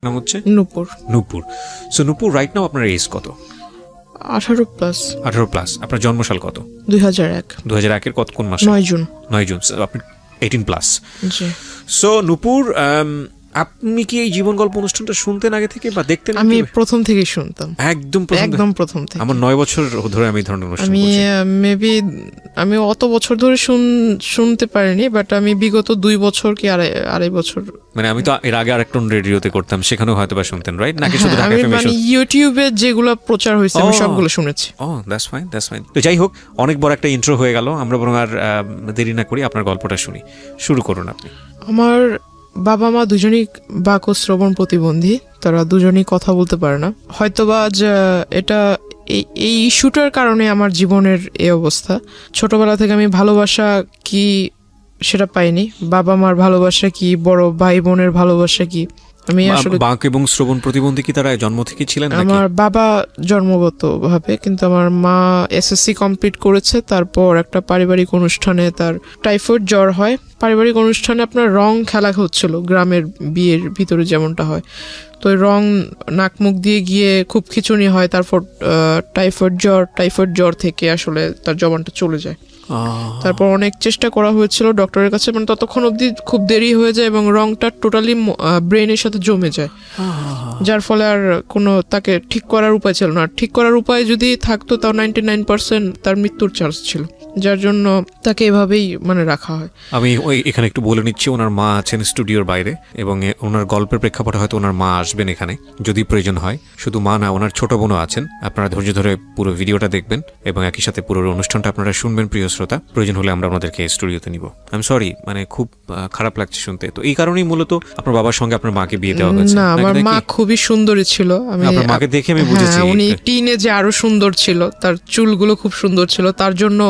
নাম হচ্ছে নূপুর। নূপুর। সো নূপুর, right now আপনার এজ কত? 18+। 18+। আপনার জন্মসাল কত? 2001। 2001-এর কত কোন মাসে? 9 জুন। 9 জুন। আপনি 18+। জি। সো নূপুর, আপনি কি এই জীবন গল্প অনুষ্ঠানটা শুনতেন আগে থেকে বা দেখতেন? আমি প্রথম থেকেই শুনতাম, একদম প্রথম থেকে। আমার 9 বছর ধরে আমি এই ধরনের অনুষ্ঠান আমি করছি। মেবি আমি অত বছর ধরে শুনতে পারিনি, বাট আমি বিগত 2 বছর কি আড়াই বছর, মানে আমি তো এর আগে আরেকটা রেডিওতে করতাম, সেখানেও হয়তো বা শুনতেন, রাইট? নাকি শুধু ঢাকা আমি এফএম? মানে ইউটিউবে যেগুলো প্রচার হয়েছে আমি সবগুলো শুনেছি। That's fine. তো যাই হোক, অনেক বড় একটা ইন্ট্রো হয়ে গেল। আমরা বরং আর দেরি না করি আপনার গল্পটা শুনি। শুরু করুন আপনি। আমার বাবা মা দুজনেই বাক ও শ্রবণ প্রতিবন্ধী, তারা দুজনেই কথা বলতে পারে না। হয়তোবা এটা এই ইস্যুটার কারণে আমার জীবনের এই অবস্থা। ছোটবেলা থেকে আমি ভালোবাসা কি সেটা পাইনি, বাবা মার ভালোবাসা কি, বড় ভাই বোনের ভালোবাসা কি, আমি আসলে। বাক এবং শ্রবণ প্রতিবন্ধী কি তারা জন্ম থেকে ছিলেন নাকি? আমার বাবা জন্মগত ভাবে, কিন্তু আমার মা এসএসসি কমপ্লিট করেছে, তারপর একটা পারিবারিক অনুষ্ঠানে তার টাইফয়েড জ্বর হয়। পারিবারিক অনুষ্ঠানে আপনার রং খেলা হচ্ছিল, গ্রামের বিয়ের ভিতরে যেমনটা হয়। তো রং নাক মুখ দিয়ে গিয়ে খুব খিচুনি হয়, তারপর টাইফয়েড জ্বর থেকে আসলে তার জবানটা চলে যায়। তারপর অনেক চেষ্টা করা হয়েছিল ডক্টরের কাছে, মানে ততক্ষণ অবধি খুব দেরি হয়ে যায় এবং রংটা টোটালি ব্রেনের সাথে জমে যায়, যার ফলে আর কোনো তাকে ঠিক করার উপায় ছিল না। ঠিক করার উপায় যদি থাকতো তাও 99% তার মৃত্যুর চান্স ছিল, যার জন্য তাকে এভাবেই মানে রাখা হয়। আমি এখানে একটু বলে নিচ্ছি, ওনার মা আছেন স্টুডিওর বাইরে এবং ওনার গল্পের প্রেক্ষাপটে হয়তো ওনার মা আসবেন এখানে যদি প্রয়োজন হয়। শুধু মা না, ওনার ছোট বোনও আছেন। আপনারা ধৈর্য ধরে পুরো ভিডিওটা দেখবেন এবং একই সাথে পুরো অনুষ্ঠানটা আপনারা শুনবেন প্রিয় শ্রোতা। প্রয়োজন হলে আমরা ওনাদেরকে স্টুডিওতে নিব। আমি সরি, মানে খুব খারাপ লাগছে শুনতে। তো এই কারণেই মূলত আপনার বাবার সঙ্গে আপনার মাকে বিয়ে দেওয়া হয়েছে? না, আমার মা খুবই সুন্দরী ছিল। আমি আপনার মাকে দেখে আমি বুঝেছি উনি টিনেজে আরো সুন্দর ছিল, তার চুলগুলো খুব সুন্দর ছিল। তার জন্য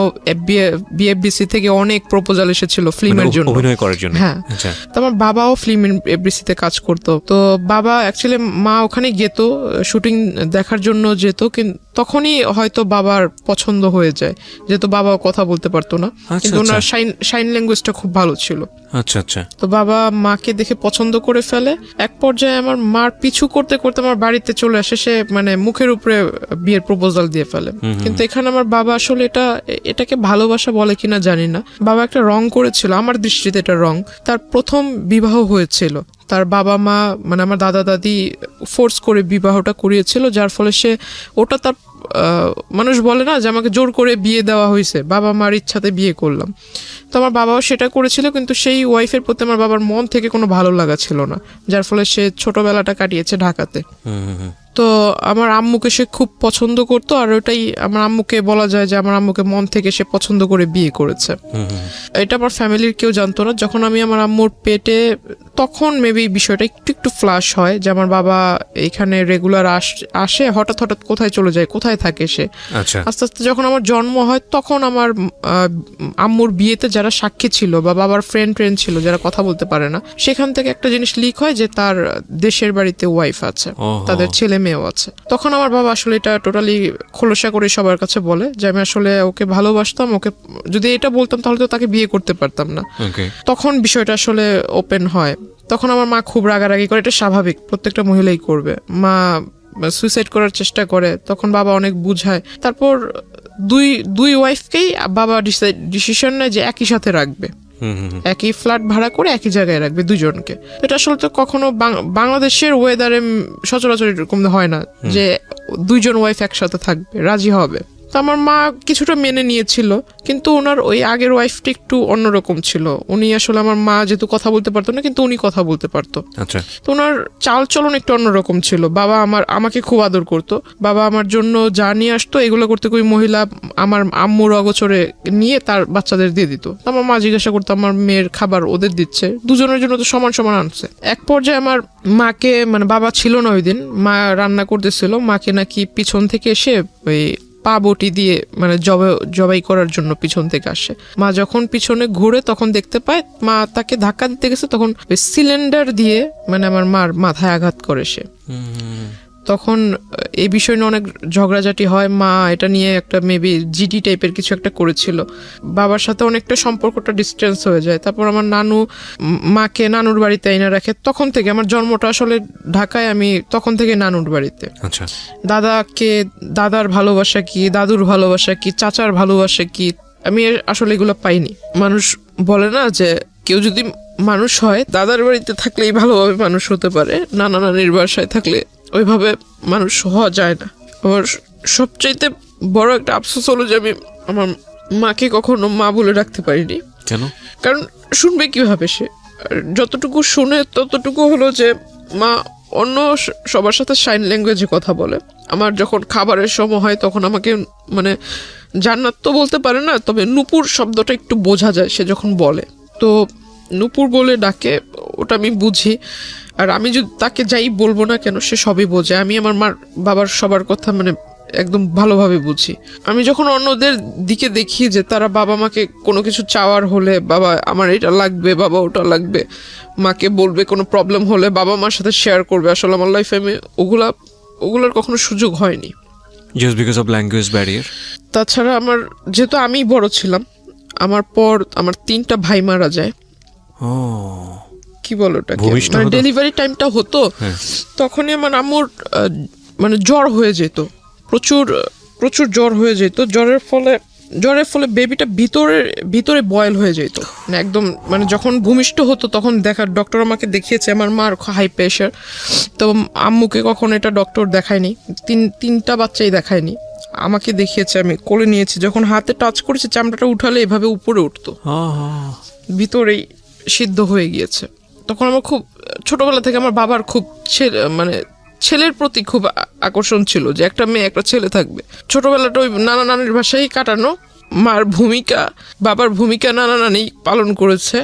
বিএফডিসি থেকে অনেক প্রপোজাল এসেছিল ফিল্মের জন্য, অভিনয় করার জন্য। হ্যাঁ, তো আমার বাবাও ফিল্ম এফডিসিতে কাজ করতো। তো বাবা অ্যাকচুয়ালি, মা ওখানে যেত শুটিং দেখার জন্য যেত, কিন্তু তখনই হয়তো বাবার পছন্দ হয়ে যায়, যেহেতু বাবাও কথা বলতে পারতো না, কিন্তু ওনার সাইন ল্যাঙ্গুয়েজটা খুব ভালো ছিল। আচ্ছা। তো বাবা মাকে দেখে পছন্দ করে ফেলে। এক পর্যায়ে আমার মার পিছু করতে করতে আমার বাড়িতে চলে আসে, সে মানে মুখের উপরে বিয়ের প্রপোজাল দিয়ে ফেলে। কিন্তু এখানে আমার বাবা আসলে এটাকে ভালোবাসা বলে কিনা জানি না, বাবা একটা রং করেছিল, আমার দৃষ্টিতে এটা রং। তার প্রথম বিবাহ হয়েছিল, তার বাবা মা মানে আমার দাদা দাদি ফোর্স করে বিবাহটা করিয়েছিল, যার ফলে সে ওটা তার মানুষ বলে না যে আমাকে জোর করে বিয়ে দেওয়া হয়েছে, বাবা মার ইচ্ছাতে বিয়ে করলাম। তো আমার বাবাও সেটা করেছিল, কিন্তু সেই ওয়াইফের প্রতি আমার বাবার মন থেকে কোনো ভালো লাগা ছিল না, যার ফলে সে ছোটবেলাটা কাটিয়েছে ঢাকাতে। তো আমার আম্মুকে সে খুব পছন্দ করতো, আর ওটাই আমার আম্মুকে বলা যায় যে আমার আম্মুকে মন থেকে সে পছন্দ করে বিয়ে করেছে। এটা আমার ফ্যামিলির কেউ জানতো না। যখন আমি আমার আম্মুর পেটে, তখন মেবি বিষয়টা একটু ফ্লাশ হয় যে আমার বাবা এখানে রেগুলার আসে, হঠাৎ কোথায় চলে যায়, কোথায় থাকে সে। আস্তে আস্তে যখন আমার জন্ম হয়, তখন আমার আম্মুর বিয়েতে যারা সাক্ষী ছিল বা বাবার ফ্রেন্ড ছিল যারা কথা বলতে পারে না, সেখান থেকে একটা জিনিস লিক হয় যে তার দেশের বাড়িতে ওয়াইফ আছে, তাদের ছেলে মেয়েও আছে। তখন আমার বাবা আসলে এটা টোটালি খোলসা করে সবার কাছে বলে যে আমি আসলে ওকে ভালোবাসতাম, ওকে যদি এটা বলতাম তাহলে তো তাকে বিয়ে করতে পারতাম না। তখন বিষয়টা আসলে ওপেন হয়। তখন আমার মা খুব রাগারাগি করে, এটা স্বাভাবিক, প্রত্যেকটা মহিলাই করবে। মা সুইসাইড করার চেষ্টা করে, তখন বাবা অনেক বুঝায়। তারপর দুই ওয়াইফকেই বাবা ডিসিশন নেয় যে একই সাথে রাখবে, একই ফ্ল্যাট ভাড়া করে একই জায়গায় রাখবে দুজনকে। এটা আসলে তো কখনো বাংলাদেশের ওয়েদারে সচরাচর এরকম হয় না যে দুইজন ওয়াইফ একসাথে থাকবে, রাজি হবে। তো আমার মা কিছুটা মেনে নিয়েছিল, কিন্তু ওনার ওই আগের ওয়াইফটি একটু অন্যরকম ছিল। উনি আসলে, আমার মা যেহেতু কথা বলতে পারতো না, কিন্তু উনি কথা বলতে পারতো। তো ওনার চাল চলন একটু অন্যরকম ছিল। বাবা আমাকে খুব আদর করতো, বাবা আমার জন্য যা নিয়ে আসতো এগুলো করতে ওই মহিলা আমার আম্মুর অগোচরে নিয়ে তার বাচ্চাদের দিয়ে দিত। আমার মা জিজ্ঞাসা করতো আমার মেয়ের খাবার ওদের দিচ্ছে, দুজনের জন্য তো সমান সমান আনছে। এক পর্যায়ে আমার মাকে, মানে বাবা ছিল না ওই দিন, মা রান্না করতেছিল, মাকে নাকি পিছন থেকে এসে ওই পা বটি দিয়ে মানে জবাই করার জন্য পিছন থেকে আসে। মা যখন পিছনে ঘুরে তখন দেখতে পায় মা তাকে ধাক্কা দিতে গেছে, তখন সিলিন্ডার দিয়ে মানে আমার মার মাথায় আঘাত করে সে। তখন এই বিষয় নিয়ে অনেক ঝগড়াঝাটি হয়। মা এটা নিয়ে একটা মেবি জিডি টাইপের কিছু একটা করেছিল, বাবার সাথে অনেকটা সম্পর্কটা ডিস্টেন্স হয়ে যায়। তারপর আমার নানু মাকে নানুর বাড়িতে এনে রাখে। তখন থেকে আমার জন্মটা আসলে ঢাকায়, আমি তখন থেকে নানুর বাড়িতে। আচ্ছা, দাদার ভালোবাসা কি, দাদুর ভালোবাসা কি, চাচার ভালোবাসা কি, আমি আসলে এগুলো পাইনি। মানুষ বলে না যে কেউ যদি মানুষ হয় দাদার বাড়িতে থাকলেই ভালোভাবে মানুষ হতে পারে, নানা নানির বাসায় থাকলে ওইভাবে মানুষ হওয়া যায় না। আমার সবচাইতে বড় একটা আফসোস হলো যে আমি আমার মাকে কখনো মা বলে রাখতে পারিনি। কেন? কারণ শুনবে কিভাবে সে? যতটুকু শুনে ততটুকু হলো যে মা অন্য সবার সাথে সাইন ল্যাঙ্গুয়েজে কথা বলে। আমার যখন খাবারের সময় হয় তখন আমাকে মানে জান্নাত তো বলতে পারে না, তবে নূপুর শব্দটা একটু বোঝা যায় সে যখন বলে, তো নূপুর বলে ডাকে, ওটা আমি বুঝি। আর আমি যদি তাকে যাই বলবো না কেন সে সবই বোঝে। আমি আমার মার বাবার সবার কথা মানে একদম ভালোভাবে বুঝি। আমি যখন অন্যদের দিকে দেখি যে তারা বাবা মাকে কোনো কিছু চাওয়ার হলে, বাবা আমার এটা লাগবে, বাবা ওটা লাগবে, মাকে বলবে, কোনো প্রবলেম হলে বাবা মার সাথে শেয়ার করবে, আসলে আমার লাইফে আমি ওগুলার কখনো সুযোগ হয়নি। Just because of language barrier. তাছাড়া আমার যেহেতু আমি বড় ছিলাম, আমার পর আমার 3টা ভাই মারা যায়। কি বলো ওটাকে, মানে ডেলিভারি টাইমটা হতো, তখনই আমার আম্মুর মানে জ্বর হয়ে যেত, প্রচুর জ্বর হয়ে যেত। জ্বরের ফলে বেবিটা ভিতরে বয়েল হয়ে যেত, মানে একদম, মানে যখন ভূমিষ্ঠ হতো তখন ডক্টর আমাকে দেখিয়েছে। আমার মার হাই প্রেশার, তো আম্মুকে কখনো এটা ডক্টর দেখায়নি, 3টা বাচ্চাই দেখায়নি, আমাকে দেখিয়েছে। আমি কোলে নিয়েছি, যখন হাতে টাচ করেছে চামড়াটা উঠালে এভাবে উপরে উঠতো, ভিতরেই সিদ্ধ হয়ে গিয়েছে। তখন আমার খুব ছোটবেলা থেকে আমার বাবার খুব মানে ছেলের প্রতি খুব আকর্ষণ ছিল, যে একটা মেয়ে একটা ছেলে থাকবে। ছোটবেলাটা ওই নানা নানির বাসায় কাটানো। মার ভূমিকা, বাবার ভূমিকা নানা নানি পালন করেছে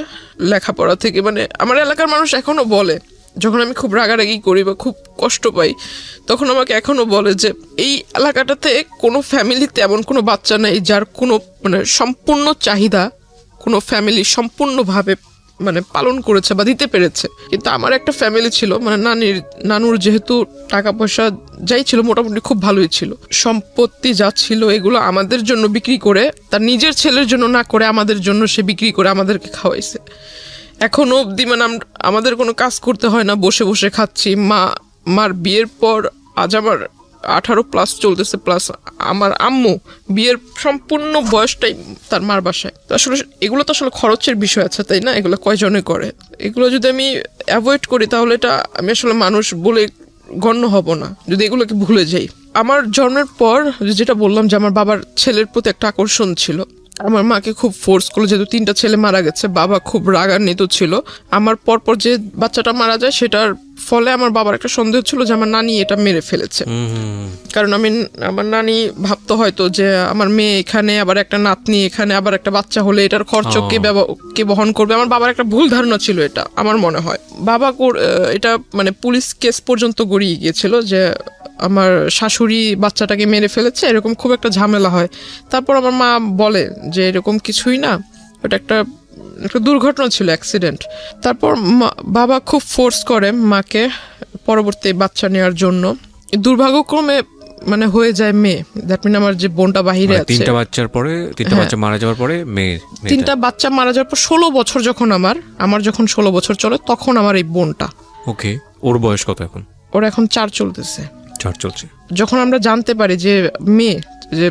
লেখাপড়া থেকে। মানে আমার এলাকার মানুষ এখনো বলে, যখন আমি খুব রাগারাগি করি বা খুব কষ্ট পাই, তখন আমাকে এখনো বলে যে এই এলাকাটাতে কোনো ফ্যামিলিতে এমন কোনো বাচ্চা নেই যার কোনো মানে সম্পূর্ণ চাহিদা কোনো ফ্যামিলি সম্পূর্ণভাবে মানে পালন করেছে বা দিতে পেরেছে। কিন্তু আমার একটা ফ্যামিলি ছিল, মানে নানুর যেহেতু টাকা পয়সা যাই ছিল মোটামুটি খুব ভালোই ছিল, সম্পত্তি যা ছিল এগুলো আমাদের জন্য বিক্রি করে, তার নিজের ছেলের জন্য না করে আমাদের জন্য সে বিক্রি করে আমাদেরকে খাওয়াইছে। এখনো অবধি মানে আমাদের কোনো কাজ করতে হয় না, বসে বসে খাচ্ছি। মার বিয়ের পর আজ আমার 18+ চলতেছে, প্লাস আমার আম্মু বিয়ের সম্পূর্ণ বয়সটাই তার মার বাসায়। তো আসলে এগুলো তো আসলে খরচের বিষয় আছে, তাই না? এগুলো কয়জনে করে? এগুলো যদি আমি অ্যাভয়েড করি তাহলে এটা আমি আসলে মানুষ বলে গণ্য হব না, যদি এগুলোকে ভুলে যাই। আমার জন্মের পর যেটা বললাম যে আমার বাবার ছেলের প্রতি একটা আকর্ষণ ছিল, আমার মাকে খুব ফোর্স করলো, যেহেতু 3টা ছেলে মারা গেছে, বাবা খুব রাগান্বিত ছিল। আমার পরপর যে বাচ্চাটা মারা যায় সেটার ফলে আমার বাবার একটা সন্দেহ ছিল যে আমার নানি এটা মেরে ফেলেছে। কারণ আমার নানি ভাবতো হয়তো যে আমার মেয়ে এখানে, আবার একটা নাতনি এখানে, আবার একটা বাচ্চা হলে এটার খরচ কে বহন করবে। আমার বাবার একটা ভুল ধারণা ছিল এটা, আমার মনে হয়। বাবা এটা মানে পুলিশ কেস পর্যন্ত গড়িয়ে গিয়েছিল যে আমার শাশুড়ি বাচ্চাটাকে মেরে ফেলেছে, এরকম খুব একটা ঝামেলা হয়। তারপর আমার মা বলে যে এরকম কিছুই না, ওটা একটা দুর্ঘটনা ছিল, অ্যাক্সিডেন্ট। তারপর বাবা খুব ফোর্স করে মাকে পরবর্তী বাচ্চা নেওয়ার জন্য। দুর্ভাগ্যক্রমে মানে হয়ে যায় মেয়ে। দ্যাট মিন আমার যে বোনটা বাহিরে আছে, 3টা বাচ্চা মারা যাওয়ার পরে মেয়ে, 3টা বাচ্চা মারা যাওয়ার পর 16 বছর যখন আমার যখন 16 বছর চলে, তখন আমার এই বোনটা। ওকে, ওর বয়স কত এখন? ওর এখন 4 চলতেছে। 4 চলছে। যখন আমরা জানতে পারি যে মেয়ে, যে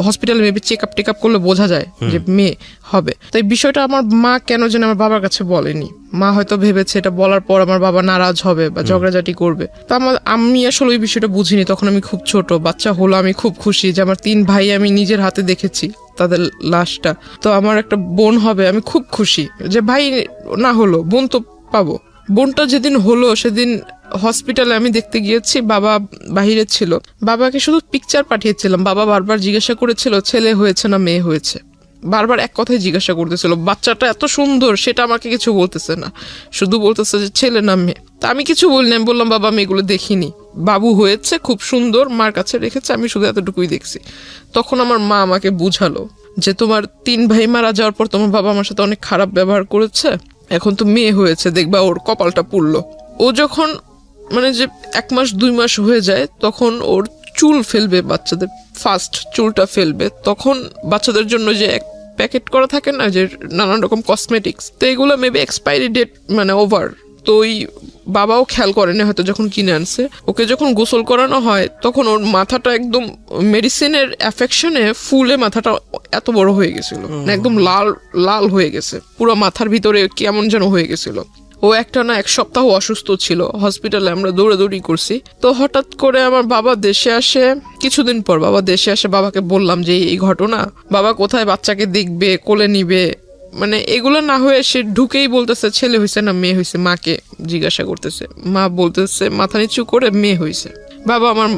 হসপিটালে মেবি চেক আপ করলে বোঝা যায় যে মেয়ে হবে, তো এই বিষয়টা আমার মা কেন যেন আমার বাবার কাছে বলেনি। মা হয়তো ভেবেছে এটা বলার পর আমার বাবা নারাজ হবে বা ঝগড়াঝাটি করবে। তো আমি আসলে ওই বিষয়টা বুঝিনি, তখন আমি খুব ছোট। বাচ্চা হলো, আমি খুব খুশি যে আমার 3 ভাই আমি নিজের হাতে দেখেছি তাদের লাশটা, তো আমার একটা বোন হবে, আমি খুব খুশি। যে ভাই না হলো, বোন তো পাবো। বোনটা যেদিন হলো সেদিন হসপিটালে আমি দেখতে গিয়েছি, বাবা বাহিরে ছিল। বাবাকে শুধু পিকচার পাঠিয়েছিলাম, বাবা বারবার জিজ্ঞাসা করেছিল ছেলে হয়েছে না মেয়ে হয়েছে, বারবার এক কথাই জিজ্ঞাসা করতেছিল। বাচ্চাটা এত সুন্দর সেটা আমাকে কিছু বলতেছে না, শুধু বলতেছে যে ছেলে না মেয়ে। তা আমি কিছু বলিনি, আমি বললাম বাবা আমি এগুলো দেখিনি, বাবু হয়েছে খুব সুন্দর, মার কাছে রেখেছে, আমি শুধু এতটুকুই দেখছি। তখন আমার মা আমাকে বুঝালো যে তোমার 3 ভাই মারা যাওয়ার পর তোমার বাবা আমার সাথে অনেক খারাপ ব্যবহার করেছে, এখন তো মেয়ে হয়েছে, দেখবা ওর কপালটা পুড়লো। ও যখন মানে যে 1 মাস 2 মাস হয়ে যায় তখন ওর চুল ফেলবে, বাচ্চাদের ফার্স্ট চুলটা ফেলবে, তখন বাচ্চাদের জন্য যে প্যাকেট করা থাকে না যে নানান রকম কসমেটিক্স, তো এগুলো মেবি এক্সপায়ারি ডেট মানে ওভার। তো ওই বাবাও খেয়াল করেনি হয়তো যখন কিনে আনছে, ওকে যখন গোসল করানো হয় তখন ওর মাথাটা একদম মেডিসিনের অ্যাফেকশনে ফুলে মাথাটা এত বড় হয়ে গেছিল, মানে একদম লাল লাল হয়ে গেছে, পুরো মাথার ভিতরে কেমন যেন হয়ে গেছিল। ও একটা না 1 সপ্তাহ অসুস্থ ছিল, হসপিটালে আমরা দৌড়াদৌড়ি করছি। তো হঠাৎ করে আমার বাবা দেশে আসে, কিছুদিন পর বাবা দেশে আসে, বাবাকে বললাম যে এই ঘটনা, বাবা কোথায় বাচ্চাকে দেখবে, কোলে নিবে, মানে এগুলো না হয়ে সে ঢুকেই বলতেছে ছেলে হয়েছে না মেয়ে হয়েছে, মাকে জিজ্ঞাসা করতেছে, মা বলতেছে মাথা নিচু করে মেয়ে হয়েছে। বাবা আমার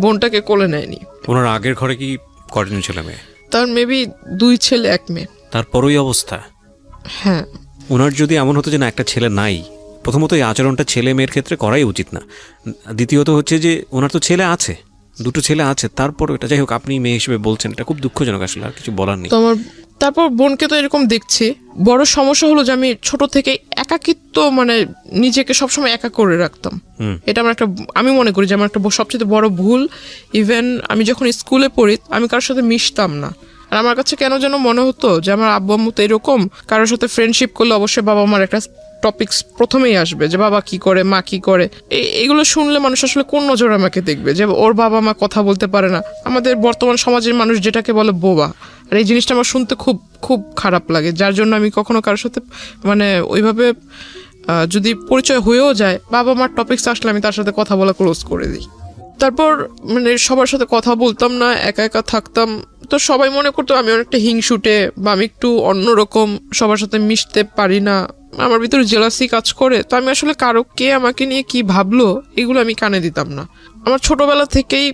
বোনটাকে কোলে নেয়নি। ওনার আগের ঘরে কি কয়জন ছেলে মেয়ে? তার মেবি 2 ছেলে 1 মেয়ে। তারপরই অবস্থা। হ্যাঁ, ওনার যদি এমন হতো যে না একটা ছেলে নাই, প্রথমত এই আচরণটা ছেলে মেয়ের ক্ষেত্রে করাই উচিত না। দ্বিতীয়ত হচ্ছে যে ওনার তো ছেলে আছে, 2টো ছেলে আছে, তারপর এটা যাই হোক আপনি মেয়ে হিসেবে বলছেন, এটা খুব দুঃখজনক, আসলে আর কিছু বলার নেই। তো আমার তারপর বোনকে তো এরকম দেখছি। বড় সমস্যা হলো যে আমি ছোট থেকে একাকিত্ব, মানে নিজেকে সবসময় একা করে রাখতাম। এটা আমার একটা, আমি মনে করি যে আমার একটা সবচেয়ে বড় ভুল। ইভেন আমি যখন স্কুলে পড়ি আমি কারোর সাথে মিশতাম না, আর আমার কাছে কেন যেন মনে হতো যে আমার আব্বু আম্মু তো এরকম, কারোর সাথে ফ্রেন্ডশিপ করলে অবশ্যই বাবা আমার একটা টপিকস প্রথমেই আসবে যে বাবা কি করে, মা কি করে। এগুলো শুনলে মানুষ আসলে কোন নজরে আমাকে দেখবে যে ওর বাবা মা কথা বলতে পারে না। আমাদের বর্তমান সমাজের মানুষ যেটাকে বলে বোবা, আর এই জিনিসটা আমার শুনতে খুব খুব খারাপ লাগে, যার জন্য আমি কখনো কারোর সাথে মানে ওইভাবে যদি পরিচয় হয়েও যায়, বাবা মার টপিকস আসলে আমি তার সাথে কথা বলা ক্লোজ করে দিই। তারপর মানে সবার সাথে কথা বলতাম না, একা একা থাকতাম। তো সবাই মনে করতো আমি অনেকটা হিংসুটে বা আমি একটু অন্যরকম, সবার সাথে মিশতে পারি না, আমার ভিতরে জেলাসি কাজ করে। তো আমি আসলে কারো কে আমাকে নিয়ে কি ভাবলো এগুলো আমি কানে দিতাম না। আমার ছোটবেলা থেকেই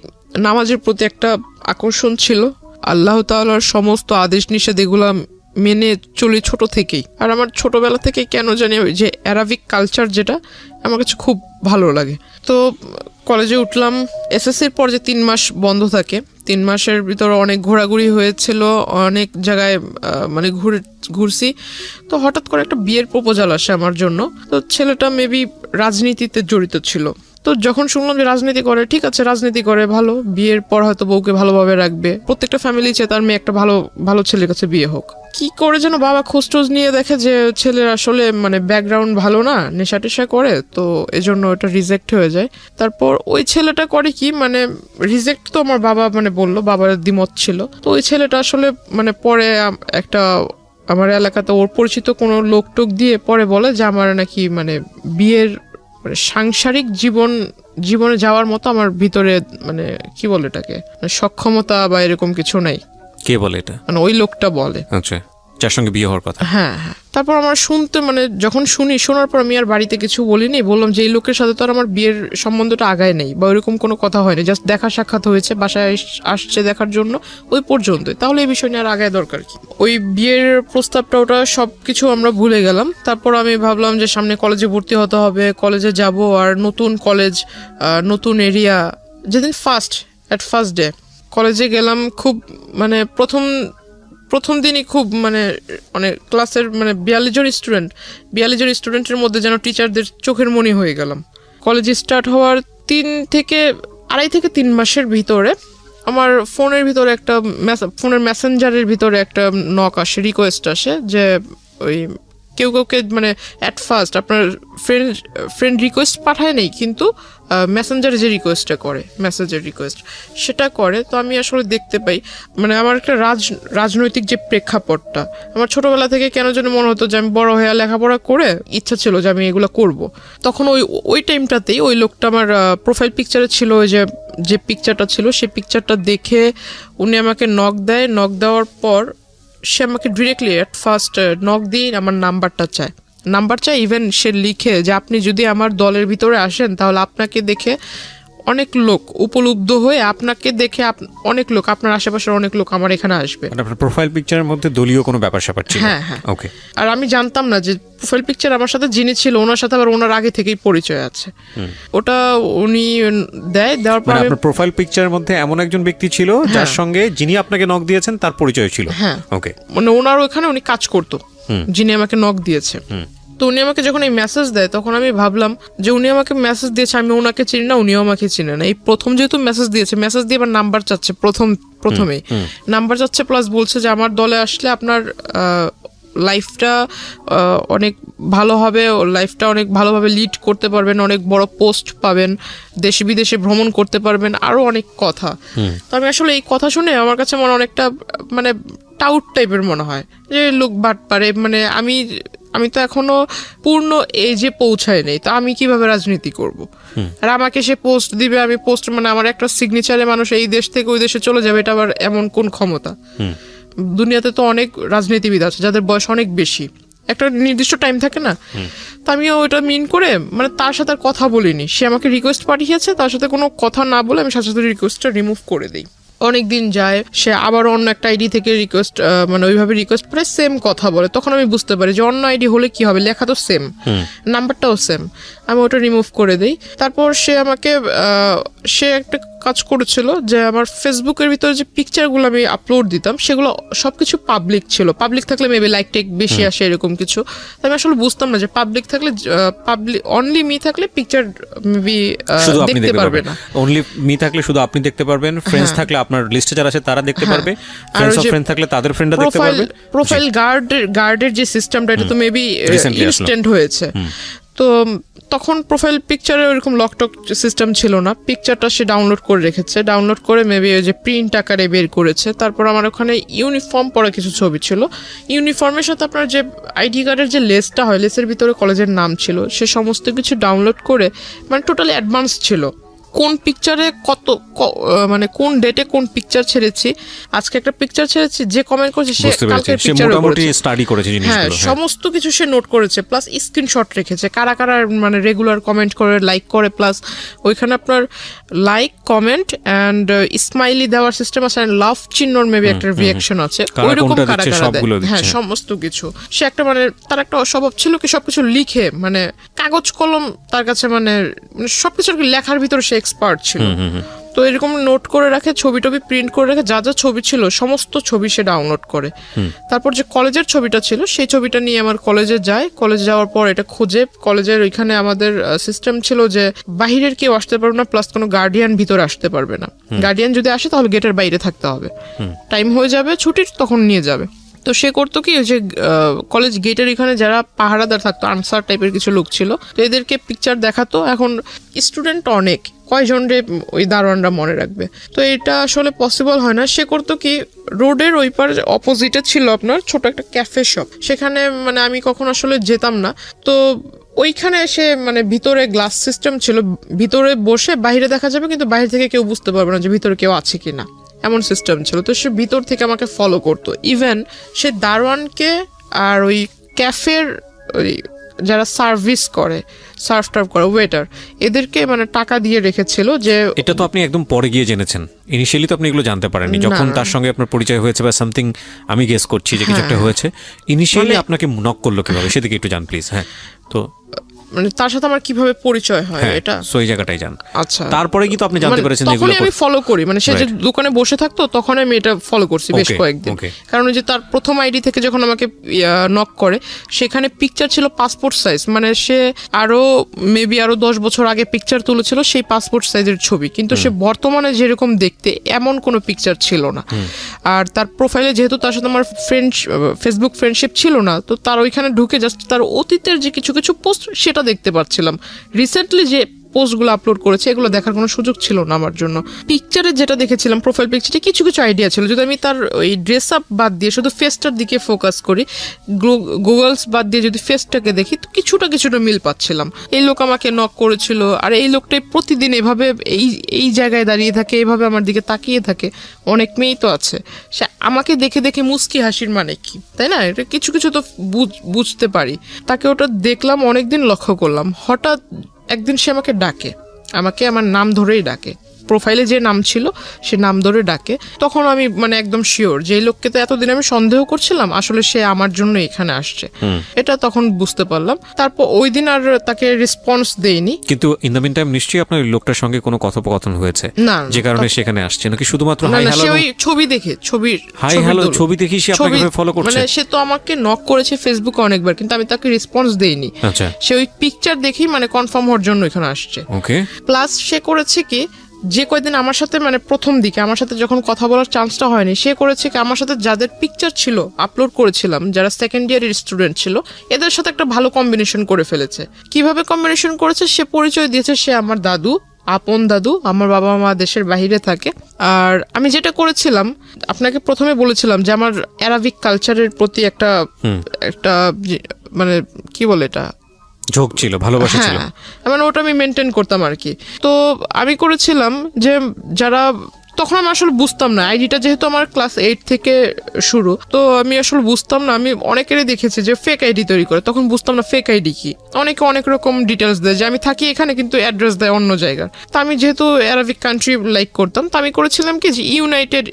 নামাজের প্রতি একটা আকর্ষণ ছিল, আল্লাহ তাআলার সমস্ত আদেশ নিষেধ এগুলা মেনে চলি ছোট থেকেই। আর আমার ছোটবেলা থেকে কেন জানি যে অ্যারাবিক কালচার যেটা আমার কাছে খুব ভালো লাগে। তো কলেজে উঠলাম, এসএসসির পর যে 3 মাস বন্ধ থাকে, 3 মাসের ভিতরে অনেক ঘোরাঘুরি হয়েছিল, অনেক জায়গায় মানে ঘুরছি। তো হঠাৎ করে একটা বিয়ের প্রপোজাল আসে আমার জন্য। তো ছেলেটা মেবি রাজনীতিতে জড়িত ছিল। তো যখন শুনলাম যে রাজনীতি করে, ঠিক আছে রাজনীতি করে ভালো, বিয়ের পর হয়তো বউকে ভালোভাবে রাখবে, প্রত্যেকটা ফ্যামিলি চায় তার মেয়ে একটা ভালো ভালো ছেলের কাছে বিয়ে হোক। কি করে যেন বাবা খোঁজটোজ নিয়ে দেখে যে ছেলের আসলে মানে ব্যাকগ্রাউন্ড ভালো না, নেশা টেশা করে, তো এজন্য ওটা রিজেক্ট হয়ে যায়। তারপর ওই ছেলেটা করে কি, মানে রিজেক্ট তো আমার বাবা মানে বললো, বাবার দ্বিমত ছিল। তো ওই ছেলেটা আসলে মানে পরে একটা আমার এলাকাতে ওর পরিচিত কোনো লোক টোক দিয়ে পরে বলে যে আমার নাকি মানে বিয়ের সাংসারিক জীবনে যাওয়ার মতো আমার ভিতরে মানে কি বলে এটাকে সক্ষমতা বা এরকম কিছু নাই। কে বলে এটা? মানে ওই লোকটা বলে। আচ্ছা, যার সঙ্গে বিয়ে হওয়ার কথা। হ্যাঁ হ্যাঁ। তারপর আমার শুনতে মানে যখন শোনার পর আমি আর বাড়িতে কিছু বলিনি, বললাম যে এই লোকের সাথে তো আর আমার বিয়ের সম্বন্ধটা আগায় নেই বা ওইরকম কোনো কথা হয়নি, জাস্ট দেখা সাক্ষাৎ হয়েছে, বাসায় আসছে দেখার জন্য, ওই পর্যন্তই, তাহলে এই বিষয় নিয়ে আর আগায় দরকার কি। ওই বিয়ের প্রস্তাবটা ওটা সব কিছু আমরা ভুলে গেলাম। তারপর আমি ভাবলাম যে সামনে কলেজে ভর্তি হতে হবে, কলেজে যাব, আর নতুন কলেজ, নতুন এরিয়া। যেদিন ফার্স্ট ডে কলেজে গেলাম, খুব মানে প্রথম দিনই খুব মানে অনেক ক্লাসের মানে 42 জন স্টুডেন্টের মধ্যে যেন টিচারদের চোখের মণি হয়ে গেলাম। কলেজে স্টার্ট হওয়ার 2.5 থেকে 3 মাসের ভিতরে আমার ফোনের ভিতরে একটা ফোনের মেসেঞ্জারের ভিতরে একটা নক আসে, রিকোয়েস্ট আসে যে ওই কেউকে মানে অ্যাট ফার্স্ট আপনার ফ্রেন্ড রিকোয়েস্ট পাঠায় নেই, কিন্তু মেসেঞ্জারে যে রিকোয়েস্টটা করে, মেসেজের রিকোয়েস্ট সেটা করে। তো আমি আসলে দেখতে পাই মানে আমার একটা রাজনৈতিক যে প্রেক্ষাপটটা, আমার ছোটবেলা থেকে কেন যেন মনে হতো যে আমি বড় হয়ে লেখাপড়া করে ইচ্ছা ছিল যে আমি এগুলো করব। তখন ওই টাইমটাতেই ওই লোকটা আমার প্রোফাইল পিকচারে ছিল, ওই যে পিকচারটা ছিল সেই পিকচারটা দেখে উনি আমাকে নক দেওয়ার পর সে আমাকে ডিরেক্টলি অ্যাট ফার্স্ট নক দিয়ে আমার নাম্বার চায়। ইভেন সে লিখে যে আপনি যদি আমার দলের ভিতরে আসেন তাহলে আপনাকে দেখে অনেক লোক উপলব্ধ হয়ে, আপনাকে দেখে অনেক লোক, আপনার আশেপাশের অনেক লোক আমার এখানে আসবে। আপনার প্রোফাইল পিকচারের মধ্যে দলীয় কোনো ব্যাপার স্যাপার ছিল? হ্যাঁ হ্যাঁ। ওকে। আর আমি জানতাম না যে প্রোফাইল পিকচার আমার সাথে যিনি ছিল ওনার সাথে আবার ওনার আগে থেকেই পরিচয় আছে। ওটা উনি দেওয়ার পর আপনার প্রোফাইল পিকচারের মধ্যে এমন একজন ব্যক্তি ছিল যার সঙ্গে যিনি আপনাকে নক দিয়েছেন তার পরিচয় ছিল? হ্যাঁ। ওকে। মানে ওনার ওখানে উনি কাজ করতো, যিনি আমাকে নক দিয়েছে। তো উনি আমাকে যখন এই মেসেজ দেয় তখন আমি ভাবলাম যে উনি আমাকে মেসেজ দিয়েছে, আমি ওনাকে চিনি না, উনিও আমাকে চিনে না। এই প্রথম যেহেতু মেসেজ দিয়েছে, মেসেজ দিয়ে আবার নাম্বার চাচ্ছে প্রথমেই নাম্বার চাচ্ছে, প্লাস বলছে যে আমার দলে আসলে আপনার লাইফটা অনেক ভালো হবে, লাইফটা অনেক ভালোভাবে লিড করতে পারবেন, অনেক বড় পোস্ট পাবেন, দেশে বিদেশে ভ্রমণ করতে পারবেন, আরো অনেক কথা। তো আমি আসলে এই কথা শুনে আমার কাছে অনেকটা মানে টাউট টাইপের মনে হয় যে লোক বাট পারে, মানে আমি তো এখনো পূর্ণ এজে পৌঁছায় নেই, তো আমি কিভাবে রাজনীতি করব? আর আমাকে সে পোস্ট দিবে, আমি পোস্ট মানে আমার একটা সিগনেচারে মানুষ এই দেশ থেকে ওই দেশে চলে যাবে, এটা আবার এমন কোন ক্ষমতা? দুনিয়াতে তো অনেক রাজনীতিবিদ আছে যাদের বয়স অনেক বেশি, একটা নির্দিষ্ট টাইম থাকে না। তো আমিও ওইটা মিন করে মানে তার সাথে আর কথা বলিনি, সে আমাকে রিকোয়েস্ট পাঠিয়েছে, তার সাথে কোনো কথা না বলে আমি সাথে সাথে রিকোয়েস্টটা রিমুভ করে দিই। অনেক দিন যায়, সে আবার অন্য একটা আইডি থেকে রিকোয়েস্ট মানে ওইভাবে রিকোয়েস্ট করে সেম কথা বলে, তখন আমি বুঝতে পারি যে অন্য আইডি হলে কি হবে, লেখা তো সেম, নাম্বারটাও সেম, আমি ওটা রিমুভ করে দিই। তারপর সে আমাকে সে একটা কাজ করেছিল যে আমার ফেসবুকের ভিতরে যে পিকচারগুলো আমি আপলোড দিতাম সেগুলো সবকিছু পাবলিক ছিল, পাবলিক থাকলে মেবি লাইক টেক বেশি আসে এরকম কিছু। আমি আসলে বুঝতাম না যে পাবলিক থাকলে পাবলিক অনলি মি থাকলে পিকচার মেবি দেখতে পারবে না, অনলি মি থাকলে শুধু আপনি দেখতে পারবেন, ফ্রেন্ডস থাকলে আপনার লিস্টে যারা আছে তারা দেখতে পারবে, ফ্রেন্ডস অফ ফ্রেন্ড থাকলে তাদের ফ্রেন্ডরা দেখতে পারবে। প্রোফাইল গার্ডের যে সিস্টেমটা এটা তো মেবি ইনস্ট্যান্ট হয়েছে। তো তখন প্রোফাইল পিকচারে ওরকম লকটক সিস্টেম ছিল না, পিকচারটা সে ডাউনলোড করে রেখেছে, ডাউনলোড করে মেবি ওই যে প্রিন্ট আকারে বের করেছে। তারপর আমার ওখানে ইউনিফর্ম পরা কিছু ছবি ছিল, ইউনিফর্মের সাথে আপনার যে আইডি কার্ডের যে লেসটা হয়, লেসের ভিতরে কলেজের নাম ছিল, সে সমস্ত কিছু ডাউনলোড করে মানে টোটালি অ্যাডভান্স ছিল, কোন পিকচারে মানে কোন ডেটে কোন পিকচার ছেড়েছি, আজকে একটা পিকচার ছেড়েছি, যে কমেন্ট করেছে সে কালকের পিকচার স্টাডি করেছে জিনিসগুলো, হ্যাঁ সমস্ত কিছু সে নোট করেছে, প্লাস স্ক্রিনশট রেখেছে কারা কারা মানে রেগুলার কমেন্ট করে, লাইক করে, প্লাস ওইখানে আপনার লাইক কমেন্ট অ্যান্ড স্মাইলি দেওয়ার সিস্টেম আছে, লাভ চিহ্নর মেবি একটা রিঅ্যাকশন আছে, ওইরকম কারা কারা দেয়, হ্যাঁ সমস্ত কিছু। সে একটা মানে তার একটা অস্বভাব ছিল কি সবকিছু লিখে, মানে কাগজ কলম তার কাছে মানে সবকিছু লেখার ভিতরে সে এক্সপার্ট ছিল। তো এরকম নোট করে রাখে, ছবি টবি প্রিন্ট করে রাখে, যা যা ছবি ছিল সমস্ত ছবি সে ডাউনলোড করে। তারপর যে কলেজের ছবিটা ছিল সেই ছবিটা নিয়ে আমার কলেজে যায়, কলেজে যাওয়ার পর এটা খোঁজে, কলেজের ওইখানে আমাদের সিস্টেম ছিল যে বাহিরের কেউ আসতে পারবে না, প্লাস কোনো গার্ডিয়ান ভিতরে আসতে পারবে না, গার্ডিয়ান যদি আসে তাহলে গেটের বাইরে থাকতে হবে, টাইম হয়ে যাবে ছুটির তখন নিয়ে যাবে। তো সে করতো কি, ওই যে কলেজ গেটের এখানে যারা পাহারাদার থাকতো, আনসার টাইপের কিছু লোক ছিল, তো এদেরকে পিকচার দেখাতো। এখন স্টুডেন্ট অনেক, কয়জন রে ওই দারোয়ানরা মনে রাখবে, তো এটা আসলে পসিবল হয় না। সে করতো কি, রোডের ওই পার অপোজিটে ছিল আপনার ছোট একটা ক্যাফে শপ, সেখানে মানে আমি কখন আসলে যেতাম না, তো ওইখানে এসে মানে ভিতরে গ্লাস সিস্টেম ছিল, ভিতরে বসে বাইরে দেখা যাবে কিন্তু বাইরে থেকে কেউ বুঝতে পারবে না যে ভিতরে কেউ আছে কিনা, এমন সিস্টেম ছিল। তো সে ভিতর থেকে আমাকে ফলো করতো, ইভেন সে দারোয়ানকে আর ওই ক্যাফের ওই যারা সার্ভিস করে, সার্ভ টার্ভ করে, ওয়েটার, এদেরকে মানে টাকা দিয়ে রেখেছিল। যে এটা তো আপনি একদম পরে গিয়ে জেনেছেন, ইনিশিয়ালি তো আপনি এগুলো জানতে পারেননি, যখন তার সঙ্গে আপনার পরিচয় হয়েছে বা সামথিং, আমি গেস করছি যে কিছু একটা হয়েছে, ইনিশিয়ালি আপনাকে নক করলো কিভাবে সেদিকে একটু জান প্লিজ। হ্যাঁ, তো মানে তার সাথে আমার কিভাবে পরিচয় হয় এটা সই জায়গাটাই জান। আচ্ছা, তারপরে কিন্তু আপনি জানতে পেরেছেন এগুলো আমি ফলো করি, মানে সে যে দোকানে বসে থাকতো তখন আমি এটা ফলো করছি বেশ কয়েকদিন, কারণ যে তার প্রথম আইডি থেকে যখন আমাকে নক করে সেখানে পিকচার ছিল পাসপোর্ট সাইজ, মানে সে আরো মেবি আরো 10 বছর আগে পিকচার তুলেছিল সেই পাসপোর্ট সাইজের ছবি, কিন্তু সে বর্তমানে যেরকম দেখতে এমন কোনো পিকচার ছিল না। আর তার প্রোফাইলে যেহেতু তার সাথে আমার ফেসবুক ফ্রেন্ডশিপ ছিল না, তো তার ওইখানে ঢুকে জাস্ট তার অতীতের যে কিছু কিছু পোস্ট সেটা দেখতে পাচ্ছিলাম। রিসেন্টলি যে পোস্টগুলো আপলোড করেছে এগুলো দেখার কোনো সুযোগ ছিল না আমার জন্য। পিকচারে যেটা দেখেছিলাম, প্রোফাইল পিকচারে কিছু কিছু আইডিয়া ছিল, যদি আমি তার ওই ড্রেস আপ বাদ দিয়ে শুধু ফেসটার দিকে ফোকাস করি, গুগলস বাদ দিয়ে যদি ফেসটাকে দেখি তো কিছুটা মিল পাচ্ছিলাম। এই লোক আমাকে নক করেছিল, আর এই লোকটাই প্রতিদিন এভাবে এই জায়গায় দাঁড়িয়ে থাকে, এভাবে আমার দিকে তাকিয়ে থাকে। অনেক মেয়েই তো আছে, সে আমাকে দেখে দেখে মুস্কি হাসির মানে কি, তাই না? এটা কিছু কিছু তো বুঝতে পারি। তাকে ওটা দেখলাম, অনেকদিন লক্ষ্য করলাম, হঠাৎ একদিন সে আমাকে ডাকে, আমাকে আমার নাম ধরেই ডাকে, প্রোফাইলে যে নাম ছিল সে নাম ধরে ডাকে, তখন আমি মানে একদম শিওর যে এই লোককে তো এতদিন আমি সন্দেহ করছিলাম, আসলে সে আমার জন্য এখানে আসছে, এটা তখন বুঝতে পারলাম। তারপর ওই দিন আর তাকে রেসপন্স দেইনি। কিন্তু ইন দ্য মিন টাইম নিশ্চয়ই আপনার ওই লোকটার সঙ্গে কোনো কথোপকথন হয়েছে না, যে কারণে সেখানে আসছে, নাকি শুধুমাত্র না হাই না, হ্যালো সে ওই ছবি দেখে হাই হ্যালো ছবি দেখি সে আপনাকে ফলো করছে? মানে সে তো আমাকে নক করেছে ফেসবুকে অনেকবার, কিন্তু আমি তাকে রেসপন্স দেইনি। আচ্ছা, সে ওই পিকচার দেখেই মানে কনফার্ম হওয়ার জন্য এখানে আসছে। ওকে। প্লাস সে করেছে কি, যে কয়দিন আমার সাথে মানে প্রথম দিকে আমার সাথে যখন কথা বলার চান্সটা হয়নি, সে করেছে কি আমার সাথে যাদের পিকচার ছিল আপলোড করেছিলাম, যারা সেকেন্ড ইয়ারের স্টুডেন্ট ছিল, এদের সাথে একটা ভালো কম্বিনেশন করে ফেলেছে। কিভাবে কম্বিনেশন করেছে, সে পরিচয় দিয়েছে সে আমার দাদু, আপন দাদু। আমার বাবা মা দেশের বাইরে থাকে। আর আমি যেটা করেছিলাম, আপনাকে প্রথমে বলেছিলাম যে আমার অ্যারাবিক কালচারের প্রতি একটা মানে কি বলে এটা, ঝোঁক ছিল, ভালোবাসা ছিল। মানে ওটা আমি মেনটেন করতাম আর কি। তো আমি করেছিলাম যে যারা, তখন আমি আসলে বুঝতাম না, আইডিটা যেহেতু আমার ক্লাস 8 থেকে শুরু, তো আমি আসলে বুঝতাম না। আমি অনেকেরই দেখেছি যে ফেক আইডি তৈরি করে, তখন বুঝতাম না ফেক আইডি কি। অনেকে অনেক রকম ডিটেলস দেয় যে আমি থাকি এখানে কিন্তু অ্যাড্রেস দেয় অন্য জায়গার। তো আমি যেহেতু অ্যারাবিক কান্ট্রি লাইক করতাম, তো আমি করেছিলাম কি যে ইউনাইটেড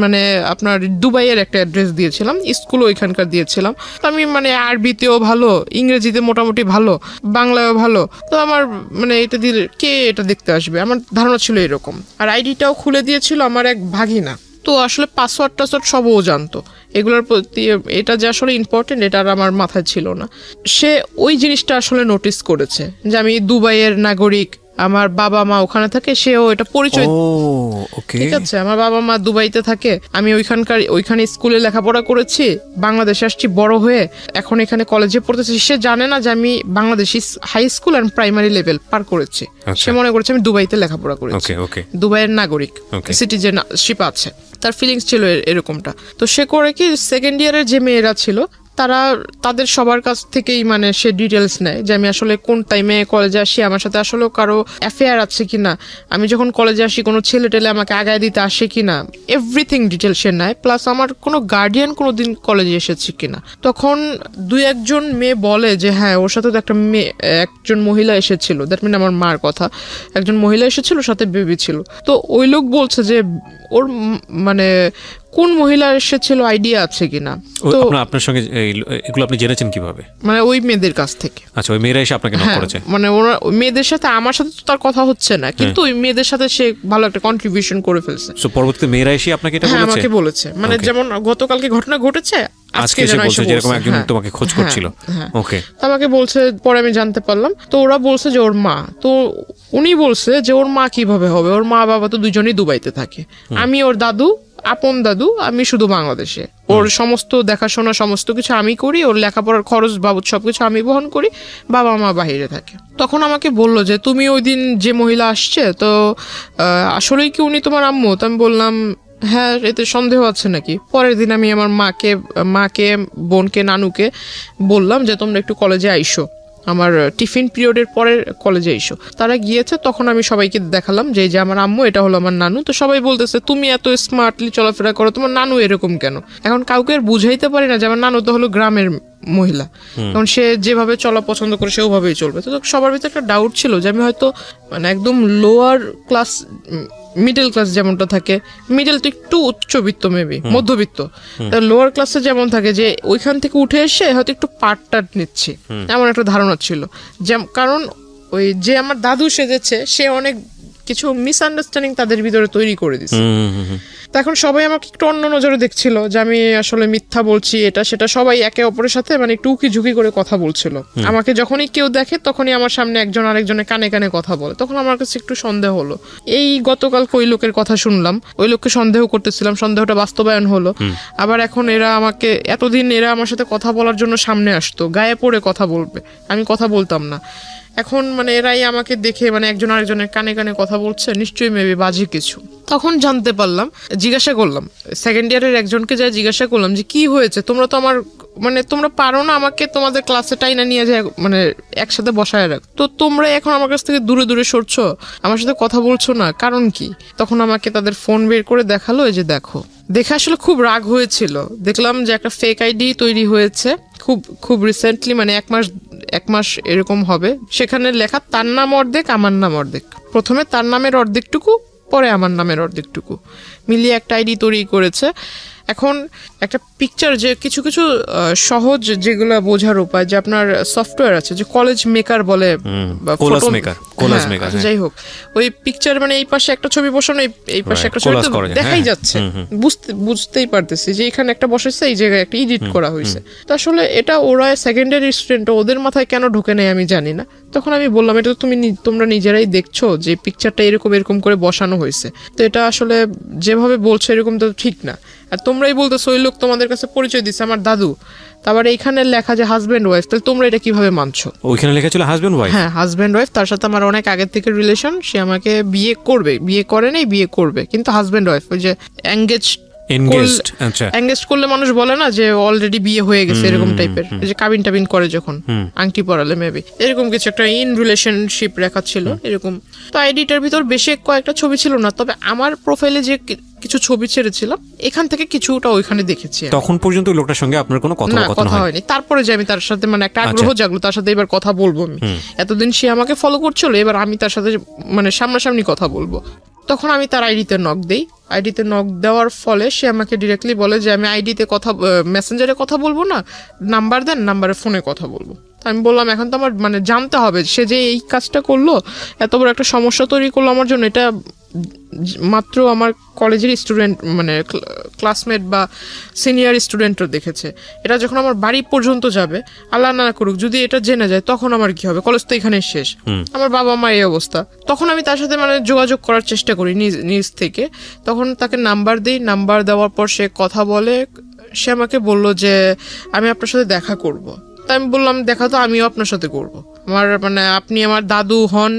মানে আপনার দুবাইয়ের একটা অ্যাড্রেস দিয়েছিলাম, স্কুলও ওইখানকার দিয়েছিলাম। তো আমি মানে আরবিতেও ভালো, ইংরেজিতে মোটামুটি ভালো, বাংলায়ও ভালো। তো আমার মানে এটা দিলে কে এটা দেখতে আসবে, আমার ধারণা ছিল এরকম। আর আইডিটাও খুলে দিয়েছিল আমার এক ভাগিনা। তো আসলে পাসওয়ার্ড টাসওয়ার্ড সব ও জানতো, এগুলোর প্রতি এটা যে আসলে ইম্পর্টেন্ট এটা আর আমার মাথায় ছিল না। সে ওই জিনিসটা আসলে নোটিস করেছে যে আমি দুবাইয়ের নাগরিক, আমার বাবা মা ওখানে থাকে, সেও এটা পরিচয়। ঠিক আছে, আমার বাবা মা দুবাইতে থাকে, আমি ওইখানে স্কুলে লেখাপড়া করেছি, বাংলাদেশে আসছি বড় হয়ে, এখন এখানে কলেজে পড়তেছি। সে জানে না যে আমি বাংলাদেশি হাই স্কুল আর প্রাইমারি লেভেল পার করেছি। সে মনে করছে আমি দুবাইতে লেখাপড়া করেছি, দুবাইয়ের নাগরিক, সিটিজেনশিপ আছে, তার ফিলিংস ছিল এরকমটা। তো সে করে কি, সেকেন্ড ইয়ারের যে মেয়েরা ছিল তাদের সবার কাছ থেকেই মানে সে ডিটেলস নেয় যে আমি আসলে কোন টাইমে কলেজে আসি, আমার সাথে আসলে কারো অ্যাফেয়ার আছে কিনা, আমি যখন কলেজে আসি কোনো ছেলে টেলে আমাকে আগায় দিতে আসে কিনা, এভরিথিং ডিটেল সে নেয়। প্লাস আমার কোনো গার্ডিয়ান কোনোদিন কলেজে এসেছে কিনা। তখন 2-1 মেয়ে বলে যে হ্যাঁ ওর সাথে তো একজন মহিলা এসেছিল, দ্যাট মিন আমার মার কথা, একজন মহিলা এসেছিল, সাথে বেবি ছিল। তো ওই লোক বলছে যে ওর মানে কোন মহিলা এসেছিল আইডিয়া আছে কিনা। তো আপনার সঙ্গে এগুলো আপনি জেনেছেন কিভাবে? মানে ওই মেয়েদের কাছ থেকে। আচ্ছা, ওই মেয়েরা এসে আপনাকে নক করেছে? মানে ওরা মেয়েদের সাথে, আমার সাথে তো তার কথা হচ্ছে না, কিন্তু ওই মেয়েদের সাথে সে ভালো একটা কন্ট্রিবিউশন করে ফেলছে। সো পরবর্তীতে মেয়েরা এসে আপনাকে এটা বলেছে? আমাকে বলেছে, মানে যেমন গতকালকে ঘটনা ঘটেছে, আজকে এসে বলছে যে এরকম একজন তোমাকে খোঁজ করছিল। ওকে, আমাকে বলছে, পরে আমি জানতে পারলাম। তো ওরা বলছে যে ওর মা, তো উনি বলছে যে ওর মা কিভাবে হবে, ওর মা বাবা তো দুজনেই দুবাইতে থাকে, আমি ওর দাদু, আপন দাদু, আমি শুধু বাংলাদেশে। ওর সমস্ত দেখাশোনা সমস্ত কিছু আমি করি, ওর লেখাপড়ার খরচ বাবদ সবকিছু আমি বহন করি, বাবা মা বাহিরে থাকে। তখন আমাকে বললো যে তুমি ওই দিন যে মহিলা আসছে, তো আসলেই কি উনি তোমার আম্মু? তো আমি বললাম হ্যাঁ, এতে সন্দেহ আছে নাকি। পরের দিন আমি আমার মাকে বোনকে, নানুকে বললাম যে তোমরা একটু কলেজে আইসো, আমার টিফিন পিরিয়ডের পরে কলেজে এসো। তারা গিয়েছে, তখন আমি সবাইকে দেখালাম যে আমার আম্মু, এটা হলো আমার নানু। তো সবাই বলতেছে তুমি এত স্মার্টলি চলাফেরা করো, তোমার নানু এরকম কেন? এখন কাউকে আর বুঝাইতে পারি না যে আমার নানু তো হলো গ্রামের মহিলা, কারণ সে যেভাবে চলা পছন্দ করে সে ওভাবেই চলবে। তো সবার ভিতরে একটা ডাউট ছিল যে আমি হয়তো মানে একদম লোয়ার ক্লাস, মিডল ক্লাস যেমনটা থাকে, মিডল তো একটু উচ্চবিত্ত, মেবি মধ্যবিত্ত, লোয়ার ক্লাসে যেমন থাকে, যে ওইখান থেকে উঠে এসে হয়তো একটু পাট নিচ্ছি, এমন একটা ধারণা ছিল। কারণ ওই যে আমার দাদু সেজেছে, সে অনেক কিছু মিসআন্ডারস্ট্যান্ডিং তাদের ভিতরে তৈরি করে দিচ্ছে। তো এখন সবাই আমাকে একটু অন্য নজরে দেখছিল যে আমি আসলে মিথ্যা বলছি, এটা সেটা। সবাই একে অপরের সাথে মানে একটু উকি ঝুঁকি করে কথা বলছিল। আমাকে যখনই কেউ দেখে তখনই আমার সামনে একজন আরেকজনের কানে কানে কথা বলে, তখন আমার কাছে একটু সন্দেহ হলো। এই গতকালকে ওই লোকের কথা শুনলাম, ওই লোককে সন্দেহ করতেছিলাম, সন্দেহটা বাস্তবায়ন হলো। আবার এখন এরা আমাকে, এতদিন এরা আমার সাথে কথা বলার জন্য সামনে আসতো, গায়ে পড়ে কথা বলবে, আমি কথা বলতাম না। এখন মানে এরাই আমাকে দেখে মানে একজন আরেকজনের কানে কানে কথা বলছে, নিশ্চয়ই মেবি বাজে কিছু। তখন জানতে পারলাম, জিজ্ঞাসা করলাম সেকেন্ড ইয়ারের একজনকে, যাই জিজ্ঞাসা করলাম যে কি হয়েছে, তোমরা তো আমার মানে তোমরা পারো না আমাকে তোমাদের ক্লাসে টাইনা নিয়ে যায় মানে একসাথে বসায় রাখ, তো তোমরা এখন আমার কাছ থেকে দূরে দূরে সরছো, আমার সাথে কথা বলছো না, কারণ কি? তখন আমাকে তাদের ফোন বের করে দেখালো, এই যে দেখো। দেখে আসলে খুব রাগ হয়েছিল, দেখলাম যে একটা ফেক আইডি তৈরি হয়েছে খুব রিসেন্টলি, মানে এক মাস এরকম হবে। সেখানে লেখা তার নাম অর্ধেক, আমার নাম অর্ধেক। প্রথমে তার নামের অর্ধেকটুকু, পরে আমার নামের অর্ধেকটুকু মিলিয়ে একটা আইডি তৈরি করেছে। এখন একটা পিকচার যে কিছু কিছু সহজ যেগুলো বোঝার উপায়, যে আপনার সফটওয়্যার আছে যে কলেজ মেকার বলে, যাই হোক, ওই পিকচার মানে এই পাশে একটা ছবি বসানো, এই পাশে একটা ছবি দেখাই যাচ্ছে, বুঝতেই পারতেছি যে এখানে একটা বসেছে, এই জায়গায় একটা এডিট করা হয়েছে। তো আসলে এটা ওরা সেকেন্ডারি স্টুডেন্ট, ওদের মাথায় কেন ঢোকে নেই আমি জানি না। তখন আমি বললাম এটা তো তোমরা নিজেরাই দেখছো যে পিকচারটা এরকম করে বসানো হয়েছে, তো এটা আসলে যেভাবে বলছো এরকম তো ঠিক না। আর তোমরাই বলতেছো ওই লোক তোমাদের কাছে পরিচয় দিচ্ছে আমার দাদু, তারপর এইখানে লেখা যে হাজব্যান্ড ওয়াইফ, তাহলে তোমরা এটা কিভাবে মানছো? ওইখানে লেখা ছিল হাজব্যান্ড ওয়াইফ। হ্যাঁ, হাজব্যান্ড ওয়াইফ, তার সাথে আমার অনেক আগের থেকে রিলেশন, সে আমাকে বিয়ে করে নাই, বিয়ে করবে, কিন্তু হাজব্যান্ড ওয়াইফ, ওই যে এঙ্গেজ করলে মানুষ বলে না যে অলরেডি বিয়ে হয়ে গেছে, এরকম টাইপের, যে কাবিন টাবিন করে যখন আংটি পরালে মেবি এরকম কিছু একটা ইন রিলেশনশিপ রেখা ছিল এরকম। তো আইডিটার ভিতর বেশি কয়েকটা ছবি ছিল না, তবে আমার প্রোফাইলে যে কিছু ছবি ছেড়েছিলাম এখান থেকে কিছুটা ওইখানে দেখেছি। তখন পর্যন্ত লোকটার সঙ্গে আপনার কোনো কথা হয়নি। তারপরে যে আমি তার সাথে মানে একটা আগ্রহ জাগলো, তার সাথে এবার কথা বলবো আমি, এতদিন সে আমাকে ফলো করছিল, এবার আমি তার সাথে মানে সামনাসামনি কথা বলবো। তখন আমি তার আইডিতে নক দেই। আইডিতে নক দেওয়ার ফলে সে আমাকে ডিরেক্টলি বলে যে আমি আইডিতে মেসেঞ্জারে কথা বলবো না, নাম্বার দেন, নাম্বারে ফোনে কথা বলবো। আমি বললাম এখন তো আমার মানে জানতে হবে সে যে এই কাজটা করলো, এত বড় একটা সমস্যা তৈরি করলো আমার জন্য, এটা মাত্র আমার কলেজের স্টুডেন্ট মানে ক্লাসমেট বা সিনিয়র স্টুডেন্টরা দেখেছে। এটা যখন আমার বাড়ি পর্যন্ত যাবে, আল্লাহ না করুক যদি এটা জেনে যায়, তখন আমার কি হবে? কলেজ তো এখানে শেষ, আমার বাবা মা এই অবস্থা। তখন আমি তার সাথে মানে যোগাযোগ করার চেষ্টা করি নিজ থেকে। তখন তাকে নাম্বার দিই, নাম্বার দেওয়ার পর সে কথা বলে। সে আমাকে বলল যে আমি আপনার সাথে দেখা করব। তাই আমি বললাম দেখা তো আমিও আপনার সাথে করবো, আমার মানে আপনি আমার দাদু হন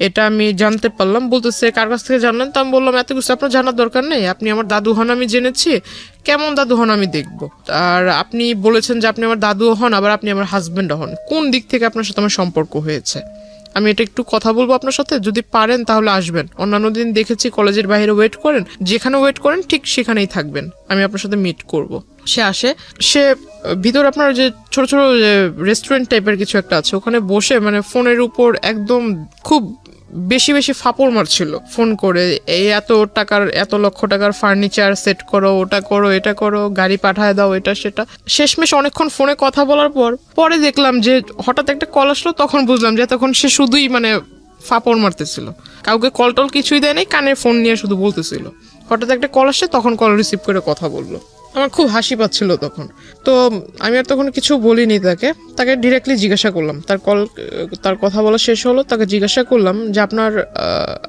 এটা আমি জানতে পারলাম। বলতেছে কার কাছ থেকে জানলেন? তো আমি বললাম এত কিছু আপনার জানার দরকার নেই, আপনি আমার দাদু হন আমি জেনেছি, কেমন দাদু হন আমি দেখবো। আর আপনি বলেছেন যে আপনি আমার দাদু হন, আবার আপনি আমার হাজবেন্ড হন, কোন দিক থেকে আপনার সাথে আমার সম্পর্ক হয়েছে? আমি এটা একটু কথা বলবো আপনার সাথে, যদি পারেন তাহলে আসবেন। অন্যান্য দিন দেখেছি কলেজের বাইরে ওয়েট করেন, যেখানে ওয়েট করেন ঠিক সেখানেই থাকবেন, আমি আপনার সাথে মিট করব। সে আসে, সে ভিতর আপনার যে ছোট ছোট রেস্টুরেন্ট টাইপের কিছু একটা আছে, ওখানে বসে মানে ফোনের উপর একদম খুব বেশি বেশি ফাপড় মারছিল ফোন করে, এই এত লক্ষ টাকার ফার্নিচার সেট করো, ওটা করো, এটা করো, গাড়ি পাঠায় দাও, এটা সেটা। শেষমেশ অনেকক্ষণ ফোনে কথা বলার পরে দেখলাম যে হঠাৎ একটা কল আসলো, তখন বুঝলাম যে তখন সে শুধুই মানে ফাপড় মারতেছিল, কাউকে কল টল কিছুই দেয় নাই, কানে ফোন নিয়ে শুধু বলতেছিল। হঠাৎ একটা কল আসছে, তখন কল রিসিভ করে কথা বললো। আমার খুব হাসি পাচ্ছিল তখন, তো আমি আর তখন কিছু বলিনি তাকে ডিরেক্টলি জিজ্ঞাসা করলাম। তার কথা বলা শেষ হলো, তাকে জিজ্ঞাসা করলাম যে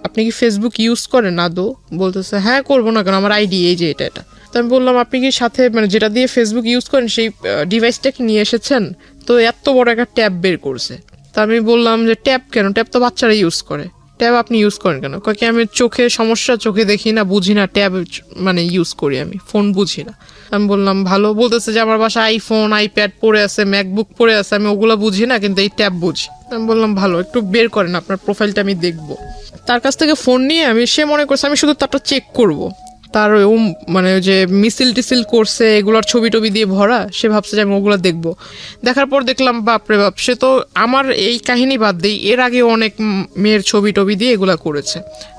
আপনি কি ফেসবুক ইউজ করেন আদৌ? বলতেছে হ্যাঁ, করবো না কেন, আমার আইডি এই যে এটা। তো আমি বললাম আপনি কি সাথে মানে যেটা দিয়ে ফেসবুক ইউজ করেন সেই ডিভাইসটা কি নিয়ে এসেছেন? তো এত বড় একটা ট্যাব বের করছে। তা আমি বললাম যে ট্যাব কেন? ট্যাব তো বাচ্চারা ইউজ করে, ট্যাব আপনি ইউজ করেন কেন? কি আমি চোখে সমস্যা, চোখে দেখি না, বুঝি না, ট্যাব মানে ইউজ করি আমি, ফোন বুঝি না। আমি বললাম ভালো। বলতেছে যে আমার বাসায় আইফোন, আইপ্যাড পড়ে আছে, ম্যাকবুক পড়ে আছে, আমি ওগুলো বুঝি না, কিন্তু এই ট্যাব বুঝি। আমি বললাম ভালো, একটু বের করেন আপনার প্রোফাইলটা আমি দেখবো। তার কাছ থেকে ফোন নিয়ে সে মনে করছে আমি শুধু তারটা চেক করবো, তার মানে যে মিছিল টিসিল করছে এগুলোর ছবি টবি দিয়ে ভরা, সে ভাবছে যে আমি ওগুলো দেখবো। দেখার পর দেখলাম বাপরে বাপ, সে তো আমার এই কাহিনী বাদ দিই, এর আগে অনেক মেয়ের ছবি টবি দিয়ে এগুলা করেছে।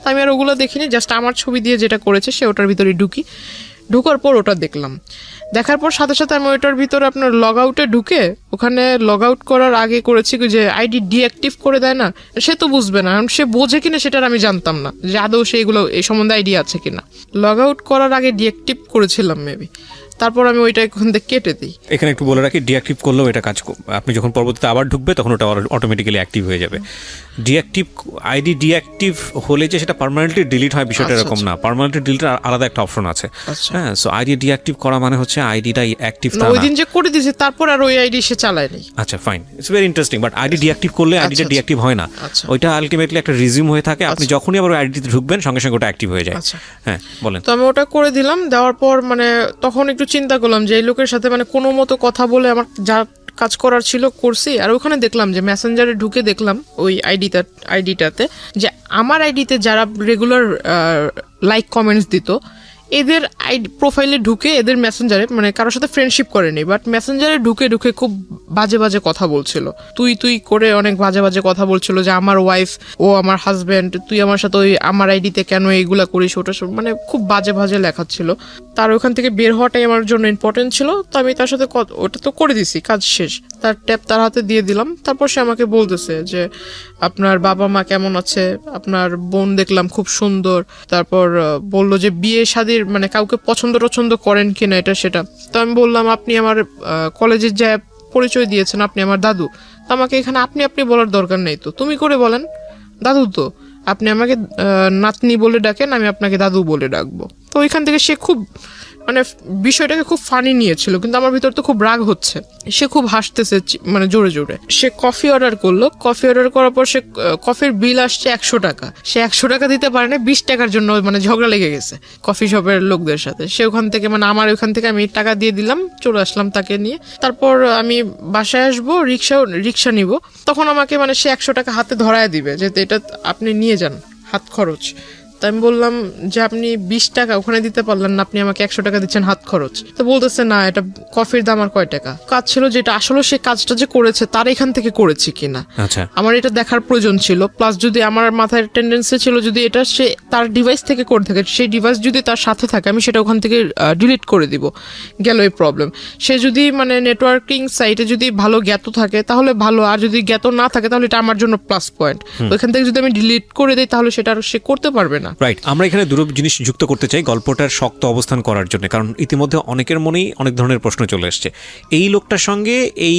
আমি আর ওগুলো দেখিনি, জাস্ট আমার ছবি দিয়ে যেটা করেছে সে ওটার ভিতরে ঢুকার পর ওটা দেখলাম। দেখার পর সাথে সাথে আমি ওইটার ভিতরে আপনার লগ আউটে ঢুকে, ওখানে লগ আউট করার আগে করেছি যে আইডি ডিঅ্যাক্টিভ করে দেয় না, সে তো বুঝবে না, সে বোঝে কিনা সেটার আমি জানতাম না যে আদৌ সেইগুলো এই সম্বন্ধে আইডিয়া আছে কিনা। লগ আউট করার আগে ডিঅ্যাক্টিভ করেছিলাম মেবি, তারপর আমি ওইটা এখান থেকে কেটে দিই। এখানে একটু বলে রাখি, ডিঅ্যাক্টিভ করলেও এটা কাজ, আপনি যখন পরবর্তীতে আবার ঢুকবে তখন ওটা অটোমেটিক্যালি অ্যাক্টিভ হয়ে যাবে। আইডি ডিঅ্যাক্টিভ হলে যে সেটা পার্মানেন্টলি ডিলিট হয় বিষয়টা এরকম না, পার্মানেন্টলি ডিলিটের আলাদা একটা অপশন আছে। হ্যাঁ, সো আইডি ডিঅ্যাক্টিভ করা মানে হচ্ছে আইডিটা অ্যাক্টিভ না। ওই দিন যে করে দিয়েছে তারপর আর ওই আইডি সে চালায়নি। আচ্ছা fine, it's very interesting. But ID deactive করলে আইডিটা ডিঅ্যাক্টিভ হয় না, ওইটা আলটিমেটলি একটা রিজিউম হয়ে থাকে। আপনি যখনই আবার আইডিতে ঢুকবেন সঙ্গে সঙ্গে ওটা অ্যাক্টিভ হয়ে যায়। হ্যাঁ বলেন। তো আমি ওটা করে দিলাম, দেওয়ার পর মানে তখন একটু চিন্তা করলাম যে এই লোকের সাথে মানে কোনো মতো কথা বলে আমার যা কাজ করার ছিল করছি। আর ওখানে দেখলাম যে মেসেঞ্জারে ঢুকে দেখলাম ওই আইডিটাতে যে আমার আইডিতে যারা রেগুলার লাইক কমেন্টস দিত এদের আইডি প্রোফাইলে ঢুকে এদের মেসেঞ্জারে মানে কারোর সাথে ফ্রেন্ডশিপ করেনি, বাট মেসেঞ্জারে ঢুকে ঢুকে খুব বাজে বাজে কথা বলছিল, তুই করে অনেক বাজে বাজে কথা বলছিল যে আমার ওয়াইফ ও আমার হাজবেন্ড, তুই আমার সাথে ওই আমার আইডিতে কেন এইগুলা করিস, ওটা মানে খুব বাজে বাজে লেখা ছিল। তার ওখান থেকে বের হওয়াটাই আমার জন্য ইম্পর্টেন্ট ছিল, তো আমি তার সাথে ওটা তো করে দিছি, কাজ শেষ। তার ট্যাব তার হাতে দিয়ে দিলাম। তারপর সে আমাকে বলতেছে যে আপনার বাবা মা কেমন আছে, আপনার বোন দেখলাম খুব সুন্দর, তারপর বললো যে বিয়ে শাদীর মানে কাউকে পছন্দ টছন্দ করেন কিনা এটা সেটা। তো আমি বললাম আপনি আমার কলেজের যা পরিচয় দিয়েছেন আপনি আমার দাদু, তো আমাকে এখানে আপনি বলার দরকার নেই, তো তুমি করে বলেন, দাদু তো আপনি আমাকে নাতনি বলে ডাকেন, আমি আপনাকে দাদু বলে ডাকবো। তো ওইখান থেকে সে খুব মানে বিষয়টাকে খুব ফানি নিয়েছিল, কিন্তু আমার ভিতর তো খুব রাগ হচ্ছে। সে খুব হাসতেছে মানে জোরে জোরে। সে কফি অর্ডার করলো, কফি অর্ডার করার পর সে কফির বিল আসছে 100 টাকা, সে 100 টাকা দিতে পারে না, 20 টাকার জন্য মানে ঝগড়া লেগে গেছে কফি শপের লোকদের সাথে। সে ওখান থেকে মানে আমার ওখান থেকে আমি টাকা দিয়ে দিলাম, চলে আসলাম তাকে নিয়ে। তারপর আমি বাসায় আসবো, রিক্সা নিব, তখন আমাকে মানে সে 100 টাকা হাতে ধরায় দিবে যে এটা আপনি নিয়ে যান হাত খরচ। তো আমি বললাম যে আপনি 20 টাকা ওখানে দিতে পারলেন না, আপনি আমাকে 100 টাকা দিচ্ছেন হাত খরচ। তো বলতেছে না এটা কফির দাম আর কয় টাকা। কাজ ছিল যেটা আসলে সে কাজটা যে করেছে তার এখান থেকে করেছে কিনা আমার এটা দেখার প্রয়োজন ছিল। প্লাস যদি আমার মাথায় টেন্ডেন্সি ছিল যদি এটা সে তার ডিভাইস থেকে করে থাকে, সেই ডিভাইস যদি তার সাথে থাকে আমি সেটা ওখান থেকে ডিলিট করে দিব, গেল এই প্রবলেম। সে যদি মানে নেটওয়ার্কিং সাইটে যদি ভালো জ্ঞাত থাকে তাহলে ভালো, আর যদি জ্ঞাত না থাকে তাহলে এটা আমার জন্য প্লাস পয়েন্ট। ওইখান থেকে যদি আমি ডিলিট করে দিই তাহলে সেটা আর সে করতে পারবে না। রাইট, আমরা এখানে দুটো জিনিস যুক্ত করতে চাই গল্পটার শক্ত অবস্থান করার জন্য, কারণ ইতিমধ্যে অনেকের মনেই অনেক ধরনের প্রশ্ন চলে এসছে। এই লোকটার সঙ্গে এই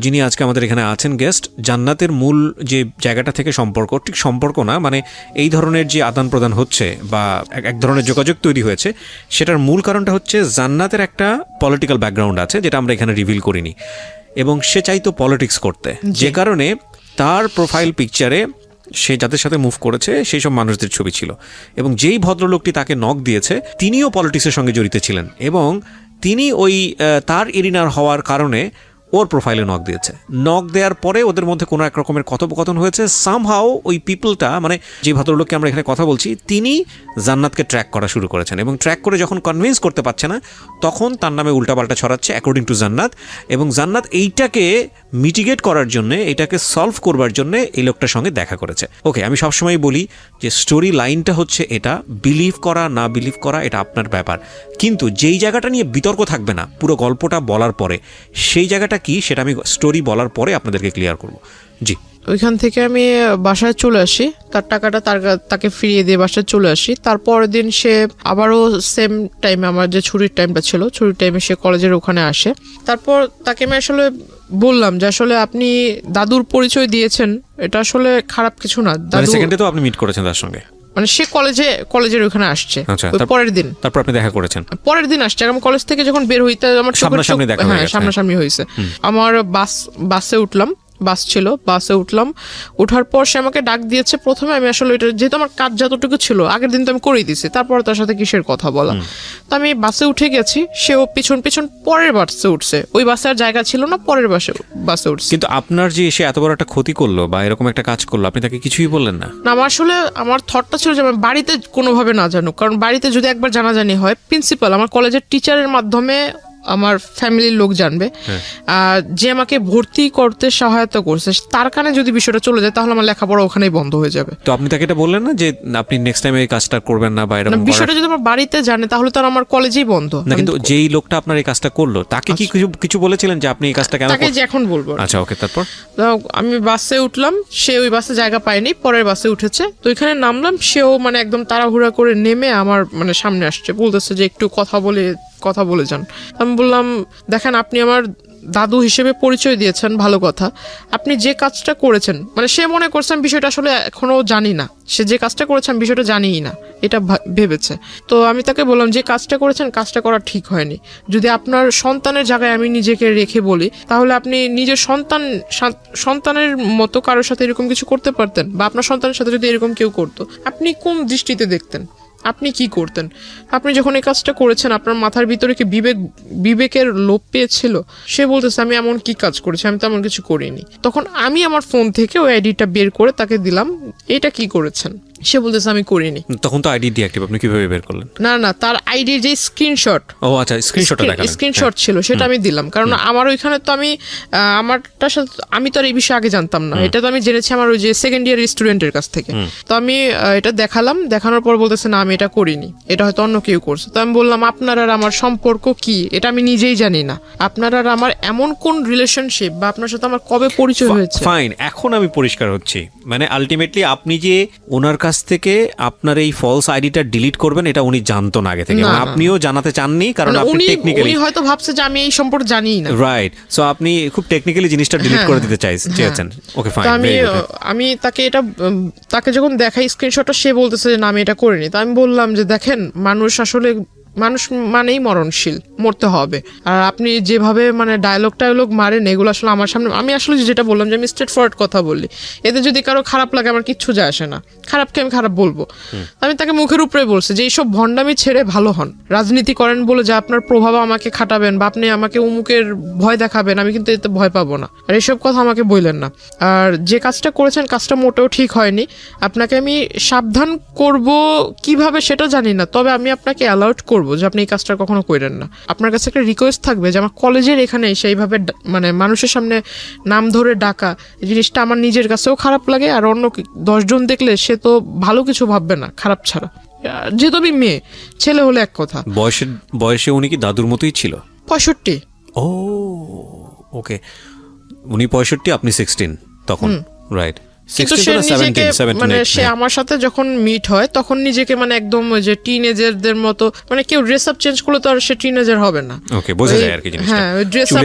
যিনি আজকে আমাদের এখানে আছেন গেস্ট, জান্নাতের মূল যে জায়গাটা থেকে সম্পর্ক, ঠিক সম্পর্ক না মানে এই ধরনের যে আদান প্রদান হচ্ছে বা এক ধরনের যোগাযোগ তৈরি হয়েছে, সেটার মূল কারণটা হচ্ছে জান্নাতের একটা পলিটিক্যাল ব্যাকগ্রাউন্ড আছে যেটা আমরা এখানে রিভিল করিনি, এবং সে চাইতো পলিটিক্স করতে, যে কারণে তার প্রোফাইল পিকচারে সে যাদের সাথে মুভ করেছে সেই সব মানুষদের ছবি ছিল। এবং যেই ভদ্রলোকটি তাকে নক দিয়েছে তিনিও পলিটিক্সের সঙ্গে জড়িত ছিলেন, এবং তিনি ওই তার এরিনার হওয়ার কারণে ওর প্রোফাইলে নক দিয়েছে। নক দেওয়ার পরে ওদের মধ্যে কোনো এক রকমের কথোপকথন হয়েছে। সামহাও ওই পিপলটা মানে যে ভদ্রলোককে আমরা এখানে কথা বলছি তিনি জান্নাতকে ট্র্যাক করা শুরু করেছেন, এবং ট্র্যাক করে যখন কনভিন্স করতে পারছে না তখন তার নামে উল্টাপাল্টা ছড়াচ্ছে অ্যাকর্ডিং টু জান্নাত। এবং জান্নাত এইটাকে মিটিগেট করার জন্য, এটাকে সলভ করবার জন্য এই লোকটার সঙ্গে দেখা করেছে। ওকে, আমি সবসময় বলি যে স্টোরি লাইনটা হচ্ছে এটা, বিলিভ করা না বিলিভ করা এটা আপনার ব্যাপার, কিন্তু যেই জায়গাটা নিয়ে বিতর্ক থাকবে না পুরো গল্পটা বলার পরে, সেই জায়গাটা কি সেটা আমি স্টোরি বলার পরে আপনাদেরকে ক্লিয়ার করব। জি, ওইখান থেকে আমি বাসায় চলে আসি, তার টাকাটা তাকে ফিরিয়ে দিয়ে বাসায় চলে আসি। তারপরের দিন সে আবারও সেম টাইমে, আমার যে ছুটির টাইমটা ছিল ছুটির টাইমে সে কলেজের ওখানে আসে। তারপর তাকে আমি আসলে বললাম যে আসলে আপনি দাদুর পরিচয় দিয়েছেন, এটা আসলে খারাপ কিছু না। দাদু সেকেন্ডে তো আপনি মিট করেছেন তার সঙ্গে, মানে সে কলেজের ওখানে আসছে পরের দিন, তারপর আপনি দেখা করেছেন পরের দিন আসছে। আমি কলেজ থেকে যখন বের হই আমার সামনাসামনি হয়েছে। আমার বাসে উঠলাম, বাস ছিল, বাসে উঠলাম, ওঠার পর সে আমাকে ডাক দিয়েছে। প্রথমে আমি আসলে এটা যেহেতু আমার কাজ যতটুকু ছিল আগের দিন তো আমি করেই দিছি, তারপর তার সাথে কিসের কথা বলা। তো আমি বাসে উঠে গেছি, সেও পিছন পরের বাসে উঠছে, ওই বাসে আর জায়গা ছিল না, পরের বাসে উঠছে। কিন্তু আপনার যে সে এত বড় একটা ক্ষতি করলো বা এরকম একটা কাজ করলো, আপনি তাকে কিছুই বললেন না? না, আমার আসলে আমার থটটা ছিল যে আমার বাড়িতে কোনোভাবে না জানুক, কারণ বাড়িতে যদি একবার জানাজানি হয়, প্রিন্সিপাল আমার কলেজের টিচারের মাধ্যমে আমার ফ্যামিলির লোক জানবে, যে আমাকে ভর্তি করতে সহায়তা করছে তার কানে যদি বিষয়টা চলে যায় তাহলে আমার লেখাপড়া ওখানেই বন্ধ হয়ে যাবে। তো আপনি তাকে এটা বললেন না যে আপনি নেক্সট টাইম এই কাজটা করবেন না বা এরকম? বিষয়টা যদি আমার বাড়িতে জানে তাহলে তো আমার কলেজেই বন্ধ না। কিন্তু যেই লোকটা আপনার এই কাজটা করলো তাকে কি কিছু বলেছিলেন যে আপনি এই কাজটা কেন? তাকে যে এখন বলবো। আচ্ছা, ওকে। তারপর আমি বাসে উঠলাম, সে ওই বাসে জায়গা পায়নি, পরের বাসে উঠেছে। তো এখানে নামলাম, সেও মানে একদম তাড়াহুড়া করে নেমে আমার মানে সামনে আসছে, বলতেছে যে একটু কথা বলে যান। আমি বললাম দেখেন আপনি আমার দাদু হিসেবে পরিচয় দিয়েছেন, ভালো কথা, আপনি যে কাজটা করেছেন মানে সে মনে করছে আমি বিষয়টা আসলে এখনো জানি না, সে যে কাজটা করেছে আমি বিষয়টা জানিই না এটা ভেবেছে। তো আমি তাকে বললাম যে কাজটা করেছেন কাজটা করা ঠিক হয়নি। যদি আপনার সন্তানের জায়গায় আমি নিজেকে রেখে বলি তাহলে আপনি নিজের সন্তানের মতো কারোর সাথে এরকম কিছু করতে পারতেন, বা আপনার সন্তানের সাথে যদি এরকম কেউ করতো আপনি কোন দৃষ্টিতে দেখতেন, আপনি কি করতেন? আপনি যখন এই কাজটা করেছেন আপনার মাথার ভিতরে কি বিবেকের লোপ পেয়েছিল? সে বলতেছে আমি এমন কি কাজ করেছি, আমি তেমন কিছু করিনি। তখন আমি আমার ফোন থেকে ওই আইডিটা বের করে তাকে দিলাম, এটা কি করেছেন? সে বলতেছে আমি করিনি। তখন তো আইডি ডিঅ্যাক্টিভ, আপনি কিভাবে বের করলেন? না তার আইডির যে স্ক্রিনশট, ও আচ্ছা, স্ক্রিনশটটা দেখালেন। স্ক্রিনশট ছিল সেটা আমি দিলাম, কারণ আমার ওইখানে তো আমি আমারটার সাথে আমি তো আর এই বিষয়ে আগে জানতাম না, এটা তো আমি জেনেছি আমার ওই যে সেকেন্ড ইয়ার স্টুডেন্টের কাছ থেকে। তো আমি এটা দেখালাম, দেখানোর পর বলতেছে না আমি এটা করিনি, এটা হয়তো অন্য কেউ করছে। তো আমি বললাম আপনার আর আমার সম্পর্ক কি, এটা আমি নিজেই জানি না। আপনার আর আমার এমন কোন রিলেশনশিপ বা আপনার সাথে আমার কবে পরিচয় হয়েছে? ফাইন, এখন আমি পরিষ্কার হচ্ছি। মানে আলটিমেটলি আপনি যে ওনার কাছ থেকে আপনার এই ফলস আইডিটা ডিলিট করবেন এটা উনি জানতো না আগে থেকে, এবং আপনিও জানাতে চাননি, কারণ আপনি টেকনিক্যালি, উনি হয়তো ভাবছে যে আমি এই সম্পর্কে জানিই না। রাইট, সো আপনি খুব টেকনিক্যালি জিনিসটা ডিলিট করে দিতে চেয়েছেন। Okay fine. আমি তাকে যখন দেখাই স্ক্রিনশটটা, সে বলতেছে যে না আমি এটা করিনি। তো আমি বললাম যে দেখেন, মানুষ মানেই মরণশীল, মরতে হবে। আর আপনি যেভাবে মানে ডায়লগ মারেন এগুলো আসলে আমার সামনে, আমি আসলে যেটা বললাম যে আমি স্ট্রেট ফরওয়ার্ড কথা বলি, এতে যদি কারো খারাপ লাগে আমার কিচ্ছু যায় আসে না, খারাপকে আমি খারাপ বলবো। আমি তাকে মুখের উপরে বলছি যে এইসব ভণ্ডামি ছেড়ে ভালো হন, রাজনীতি করেন বলে যে আপনার প্রভাব আমাকে খাটাবেন বা আপনি আমাকে উমুকের ভয় দেখাবেন, আমি কিন্তু এতে ভয় পাবো না, আর এসব কথা আমাকে বললেন না। আর যে কাজটা করেছেন কাজটা মোটেও ঠিক হয়নি, আপনাকে আমি সাবধান করব কিভাবে সেটা জানি না, তবে আমি আপনাকে অ্যালাউট করব যে আপনি এই কাজটা কখনো করেন না। আপনার কাছে একটা রিকোয়েস্ট থাকবে যে আমার কলেজের এখানে সেইভাবে মানে মানুষের সামনে নাম ধরে ডাকা, এই জিনিসটা আমার নিজের কাছেও খারাপ লাগে, আর অন্য 10 জন দেখলে সে তো ভালো কিছু ভাববে না খারাপ ছাড়া। যেহেতু আমি মেয়ে, ছেলে হলে এক কথা। বয়সে উনি কি দাদুর মতোই ছিল? 65। ও ওকে, উনি 65, আপনি 16 তখন, রাইট। কিন্তু সে নিজেকে মানে সে আমার সাথে যখন মিট হয় তখন নিজেকে মানে একদম যে টিনেজারদের মতো, মানে কেউ ড্রেস আপ চেঞ্জ করলে তো আর সে টিনেজার হবে না। ওকে, বোঝা যায় আর কি জিনিসটা। হ্যাঁ, ড্রেস আপ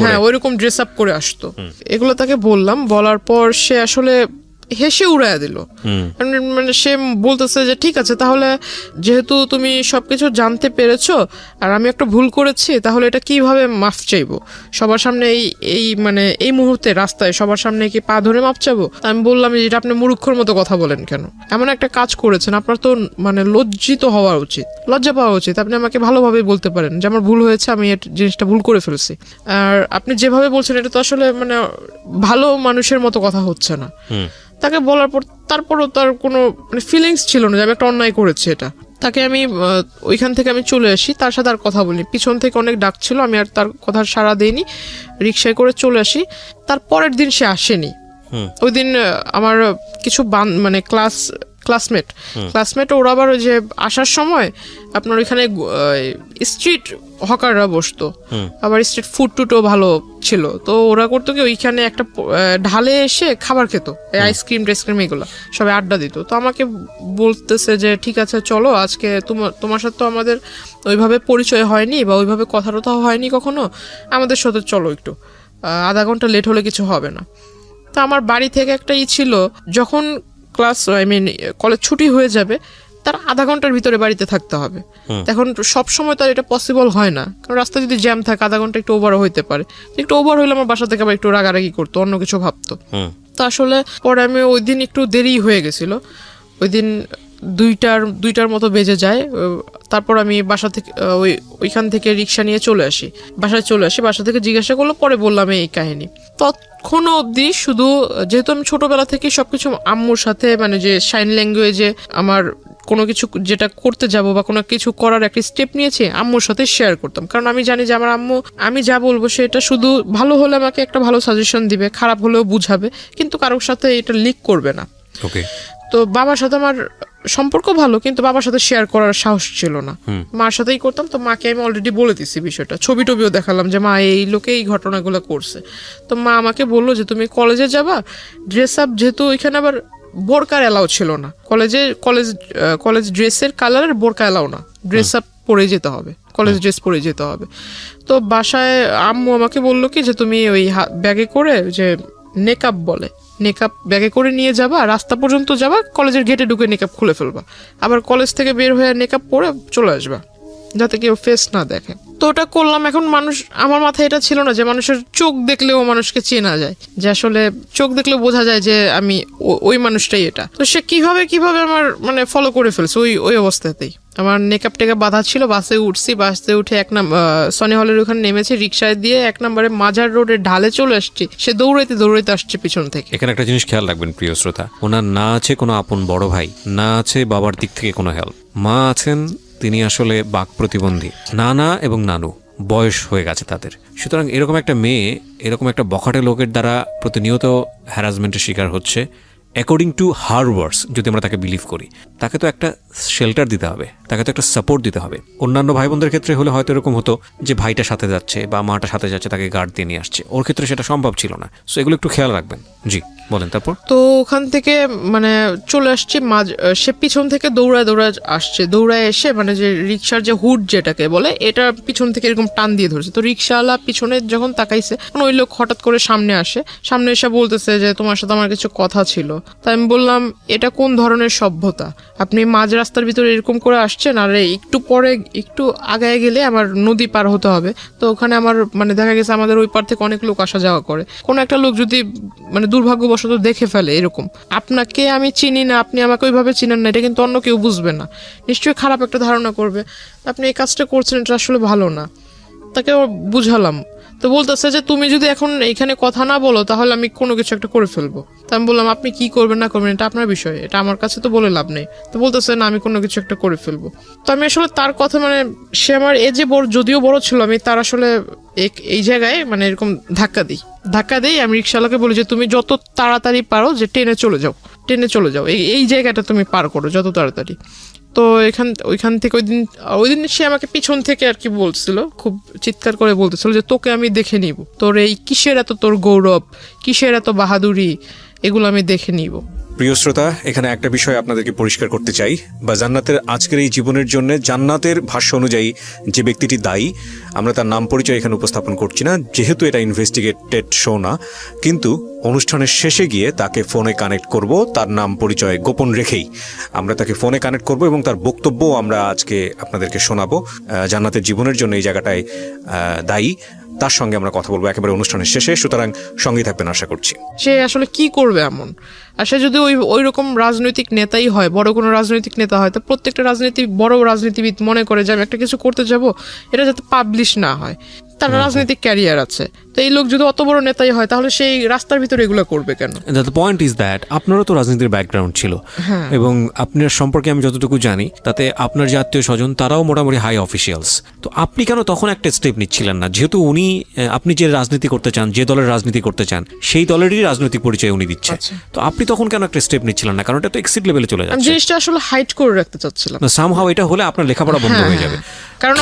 হ্যাঁ ওইরকম ড্রেস আপ করে আসতো। এগুলো তাকে বললাম, বলার পর সে আসলে হেসে উড়াইয়া দিল। মানে সে বলতেছে যে ঠিক আছে, তাহলে যেহেতু তুমি সবকিছু জানতে পেরেছো আর আমি একটা ভুল করেছি, তাহলে এটা কিভাবে মাফ চাইবো সবার সামনে? মানে এই মুহূর্তে রাস্তায় সবার সামনে কি পা ধরে মাফ চাবো? আমি বললাম যে এটা আপনি মূর্খর মতো কথা বলেন কেন? এমন একটা কাজ করেছেন, আপনার তো মানে লজ্জিত হওয়া উচিত, লজ্জা পাওয়া উচিত। আপনি আমাকে ভালোভাবে বলতে পারেন যে আমার ভুল হয়েছে, আমি জিনিসটা ভুল করে ফেলছি। আর আপনি যেভাবে বলছেন এটা তো আসলে মানে ভালো মানুষের মতো কথা হচ্ছে না। তাকে বলার পর তারপরও তার কোনো মানে ফিলিংস ছিল না যে আমি একটা অন্যায় করেছি। এটা তাকে আমি ওইখান থেকে আমি চলে আসি, তার সাথে আর কথা বলিনি। পিছন থেকে অনেক ডাক ছিল, আমি আর তার কথা সাড়া দিইনি, রিক্সায় করে চলে আসি। তার পরের দিন সে আসেনি। ওই দিন আমার কিছু মানে ক্লাসমেট ওরা আবার ওই যে আসার সময় আপনার ওইখানে স্ট্রিট হকাররা বসতো, আবার স্ট্রিট ফুড টুটও ভালো ছিল। তো ওরা করতো কি ওইখানে একটা ঢালে এসে খাবার খেত, আইসক্রিম টেসক্রিম এগুলো সবাই আড্ডা দিত। তো আমাকে বলতেছে যে ঠিক আছে চলো, আজকে তোমার সাথে তো আমাদের ওইভাবে পরিচয় হয়নি বা ওইভাবে কথা টথা হয়নি কখনো, আমাদের সাথে চলো একটু, আধা ঘন্টা লেট হলে কিছু হবে না। তো আমার বাড়ি থেকে একটা ছিল, যখন কলেজ ছুটি হয়ে যাবে তার আধা ঘন্টার ভিতরে বাড়িতে থাকতে হবে। এখন সব সময় তো আর এটা পসিবল হয় না, কারণ রাস্তা যদি জ্যাম থাকে আধা ঘন্টা একটু ওভারও হইতে পারে। একটু ওভার হইলে আমার বাসা থেকে আবার একটু রাগারাগি করতো, অন্য কিছু ভাবতো। তো আসলে পরে আমি ওই দিন একটু দেরি হয়ে গেছিল, ওই দিন 2টার মতো বেজে যায়। তারপর আমি বাসা থেকে ওইখান থেকে রিক্সা নিয়ে চলে আসি, বাসা থেকে জিজ্ঞাসা করলো, পরে বললাম এই কাহিনী। তখনও অবধি শুধু যেহেতু আমি ছোটবেলা থেকে সবকিছু আম্মুর সাথে মানে যে সাইন ল্যাঙ্গুয়েজে আমার কোনো কিছু যেটা করতে যাব বা কোনো কিছু করার একটা স্টেপ নিয়েছি আম্মুর সাথে শেয়ার করতাম, কারণ আমি জানি যে আমার আম্মু আমি যা বলবো সেটা শুধু ভালো হলে আমাকে একটা ভালো সাজেশন দিবে, খারাপ হলেও বুঝাবে, কিন্তু কারোর সাথে এটা লিক করবে না। ওকে। তো বাবার সাথে আমার সম্পর্ক ভালো, কিন্তু বাবার সাথে শেয়ার করার সাহস ছিল না, মার সাথেই করতাম। তো মাকে আমি অলরেডি বলে দিছি বিষয়টা, ছবি টবিও দেখালাম যে মা এই লোকে এই ঘটনাগুলো করছে। তো মা আমাকে বললো যে তুমি কলেজে যাবা, ড্রেস আপ, যেহেতু ওইখানে আবার বোরকার এলাও ছিল না, কলেজ ড্রেসের কালারের বোরকা এলাও না, ড্রেস আপ পরে যেতে হবে, কলেজ ড্রেস পরে যেতে হবে। তো বাসায় আম্মু আমাকে বললো কি যে তুমি ওই ব্যাগে করে যে নেকআপ বলে, নেকআপ ব্যাগে করে নিয়ে যাবা, রাস্তা পর্যন্ত যাবা, কলেজের গেটে ঢুকে নেকআপ খুলে ফেলবা, আবার কলেজ থেকে বের হয়ে নেকআপ পরে চলে আসবা। যাতে কেউ ফেস না দেখে। তো ওটা করলাম। এখন মানুষ, আমার মাথায় এটা ছিল না যে মানুষের চোখ দেখলেও মানুষকে চেনা যায়, যে আসলে চোখ দেখলেও বোঝা যায় যে আমি ওই মানুষটাই এটা। তো সে কিভাবে আমার মানে ফলো করে ফেলছে ওই অবস্থাতেই। আমার নেকআপ টেকআপ বাঁধা ছিল, বাসে উঠছি, বাসে উঠে সনি হলের ওখানে নেমেছি, রিক্সায় দিয়ে 1 নম্বরে মাজার রোডের ঢালে চলে আসছি। সে দৌড়াইতে আসছে পিছন থেকে। এখানে একটা জিনিস খেয়াল রাখবেন প্রিয় শ্রোতা, ওনার না আছে কোনো আপন বড় ভাই, না আছে বাবার দিক থেকে কোনো হেল্প, মা আছেন তিনি আসলে বাক প্রতিবন্ধী, নানা এবং নানু বয়স হয়ে গেছে তাদের। সুতরাং এরকম একটা মেয়ে এরকম একটা বখাটে লোকের দ্বারা প্রতিনিয়ত হ্যারাসমেন্টের শিকার হচ্ছে। অ্যাকর্ডিং টু হার ওয়ার্ডস, যদি আমরা তাকে বিলিভ করি, তাকে তো একটা শেল্টার দিতে হবে, তাকে তো একটা সাপোর্ট দিতে হবে। অন্যান্য ভাই বোনদের ক্ষেত্রে হলে হয়তো এরকম হতো যে ভাইটা সাথে যাচ্ছে বা মাটা সাথে যাচ্ছে, তাকে গার্ড দিয়ে নিয়ে আসছে। ওর ক্ষেত্রে সেটা সম্ভব ছিল না। সো এগুলো একটু খেয়াল রাখবেন। জি বলেন। তারপর তো ওখান থেকে মানে চলে আসছি, সে পিছন থেকে দৌড়ায় আসছে। দৌড়ায় এসে মানে যে রিক্সার যে হুড যেটাকে বলে, এটা পিছন থেকে এরকম টান দিয়ে ধরেছে। তো রিক্সাওয়ালা পিছনে যখন তাকাইছে, ওই লোক হঠাৎ করে সামনে এসে বলতেছে যে তোমার সাথে আমার কিছু কথা ছিল। তাই আমি বললাম, এটা কোন ধরনের সভ্যতা? আপনি মাঝ রাস্তার ভিতরে এরকম করে আসছেন, আর একটু পরে একটু আগায় গেলে আমার নদী পার হতে হবে। তো ওখানে আমার মানে দেখা গেছে আমাদের ওই পার থেকে অনেক লোক আসা যাওয়া করে। কোনো একটা লোক যদি মানে দুর্ভাগ্যবশত দেখে ফেলে এরকম, আপনাকে আমি চিনি না, আপনি আমাকে ওইভাবে চিনেন না, এটা কিন্তু অন্য কেউ বুঝবে না, নিশ্চয়ই খারাপ একটা ধারণা করবে। আপনি এই কাজটা করছেন, এটা আসলে ভালো না। তাকে বুঝালাম। তো বলতেছে যে তুমি যদি এখন এখানে কথা না বলো তাহলে আমি কোনো কিছু একটা করে ফেলবো। তো আমি বললাম, আপনি কি করবেন না করবেন এটা আপনার বিষয়, এটা আমার কাছে তো বলে লাভ নেই। তো বলতেছে না, আমি কোনো কিছু একটা করে ফেলবো। তো আমি আসলে তার কথা মানে সে আমার এজে বড়, যদিও বড় ছিল, আমি তার আসলে এই জায়গায় মানে এরকম ধাক্কা দিই। আমি রিক্সাওয়ালাকে বলি যে তুমি যত তাড়াতাড়ি পারো যে টেনে চলে যাও, এই জায়গাটা তুমি পার করো যত তাড়াতাড়ি। তো ওইখান থেকে ওই দিন সে আমাকে পিছন থেকে আর কি বলছিল, খুব চিৎকার করে বলতেছিল যে তোকে আমি দেখে নিব, তোর এই কিসের এত তোর গৌরব, কিসের এত বাহাদুরি, এগুলো আমি দেখে নিব। প্রিয় শ্রোতা, এখানে একটা বিষয় আপনাদেরকে পরিষ্কার করতে চাই, বা জান্নাতের আজকের এই জীবনের জন্য জান্নাতের ভাষ্য অনুযায়ী যে ব্যক্তিটি দায়ী, আমরা তার নাম পরিচয় এখানে উপস্থাপন করছি না, যেহেতু এটা ইনভেস্টিগেটেড শো না। কিন্তু অনুষ্ঠানের শেষে গিয়ে তাকে ফোনে কানেক্ট করব, তার নাম পরিচয় গোপন রেখেই আমরা তাকে ফোনে কানেক্ট করব এবং তার বক্তব্য আমরা আজকে আপনাদেরকে শোনাবো। জান্নাতের জীবনের জন্য এই জায়গাটায় দায়ী, তার সঙ্গে আমরা কথা বলবো একেবারে অনুষ্ঠানের শেষে। সুতরাং সঙ্গেই থাকবেন আশা করছি। সে আসলে কি করবে এমন, আর সে যদি ওই রকম রাজনৈতিক নেতাই হয়, বড় কোনো রাজনৈতিক নেতা হয়, তো প্রত্যেকটা বড় রাজনীতিবিদ মনে করে যে আমি একটা কিছু করতে যাব, এটা যাতে পাবলিশ না হয়। তার রাজনৈতিক ক্যারিয়ার আছে। তো এই লোক যদি অত বড় নেতাই হয়, তাহলে সেই রাস্তার ভিতরে এগুলো করবে কেন? দ্য পয়েন্ট ইজ দ্যাট আপনারও তো রাজনীতির ব্যাকগ্রাউন্ড ছিল, এবং আপনার সম্পর্কে আমি যতটুকু জানি তাতে আপনার যে আত্মীয় স্বজন তারাও মোটামুটি হাই অফিসিয়ালস। তো আপনি কেন তখন একটা স্টেপ নিচ্ছিলেন না? যেহেতু আপনি যে রাজনীতি করতে চান, যে দলের রাজনীতি করতে চান, সেই দলেরই রাজনৈতিক পরিচয় উনি দিচ্ছে। তো আপনি তখন কেন একটা স্টেপ নিচ্ছিলেন না? কারণ এটা তো এক্সিট লেভেলে চলে যাচ্ছে। জিনিসটা আসলে হাইড করে রাখতে চাচ্ছিলাম। সামহাউ এটা হলে আপনার লেখাপড়া বন্ধ হয়ে যাবে। কারণ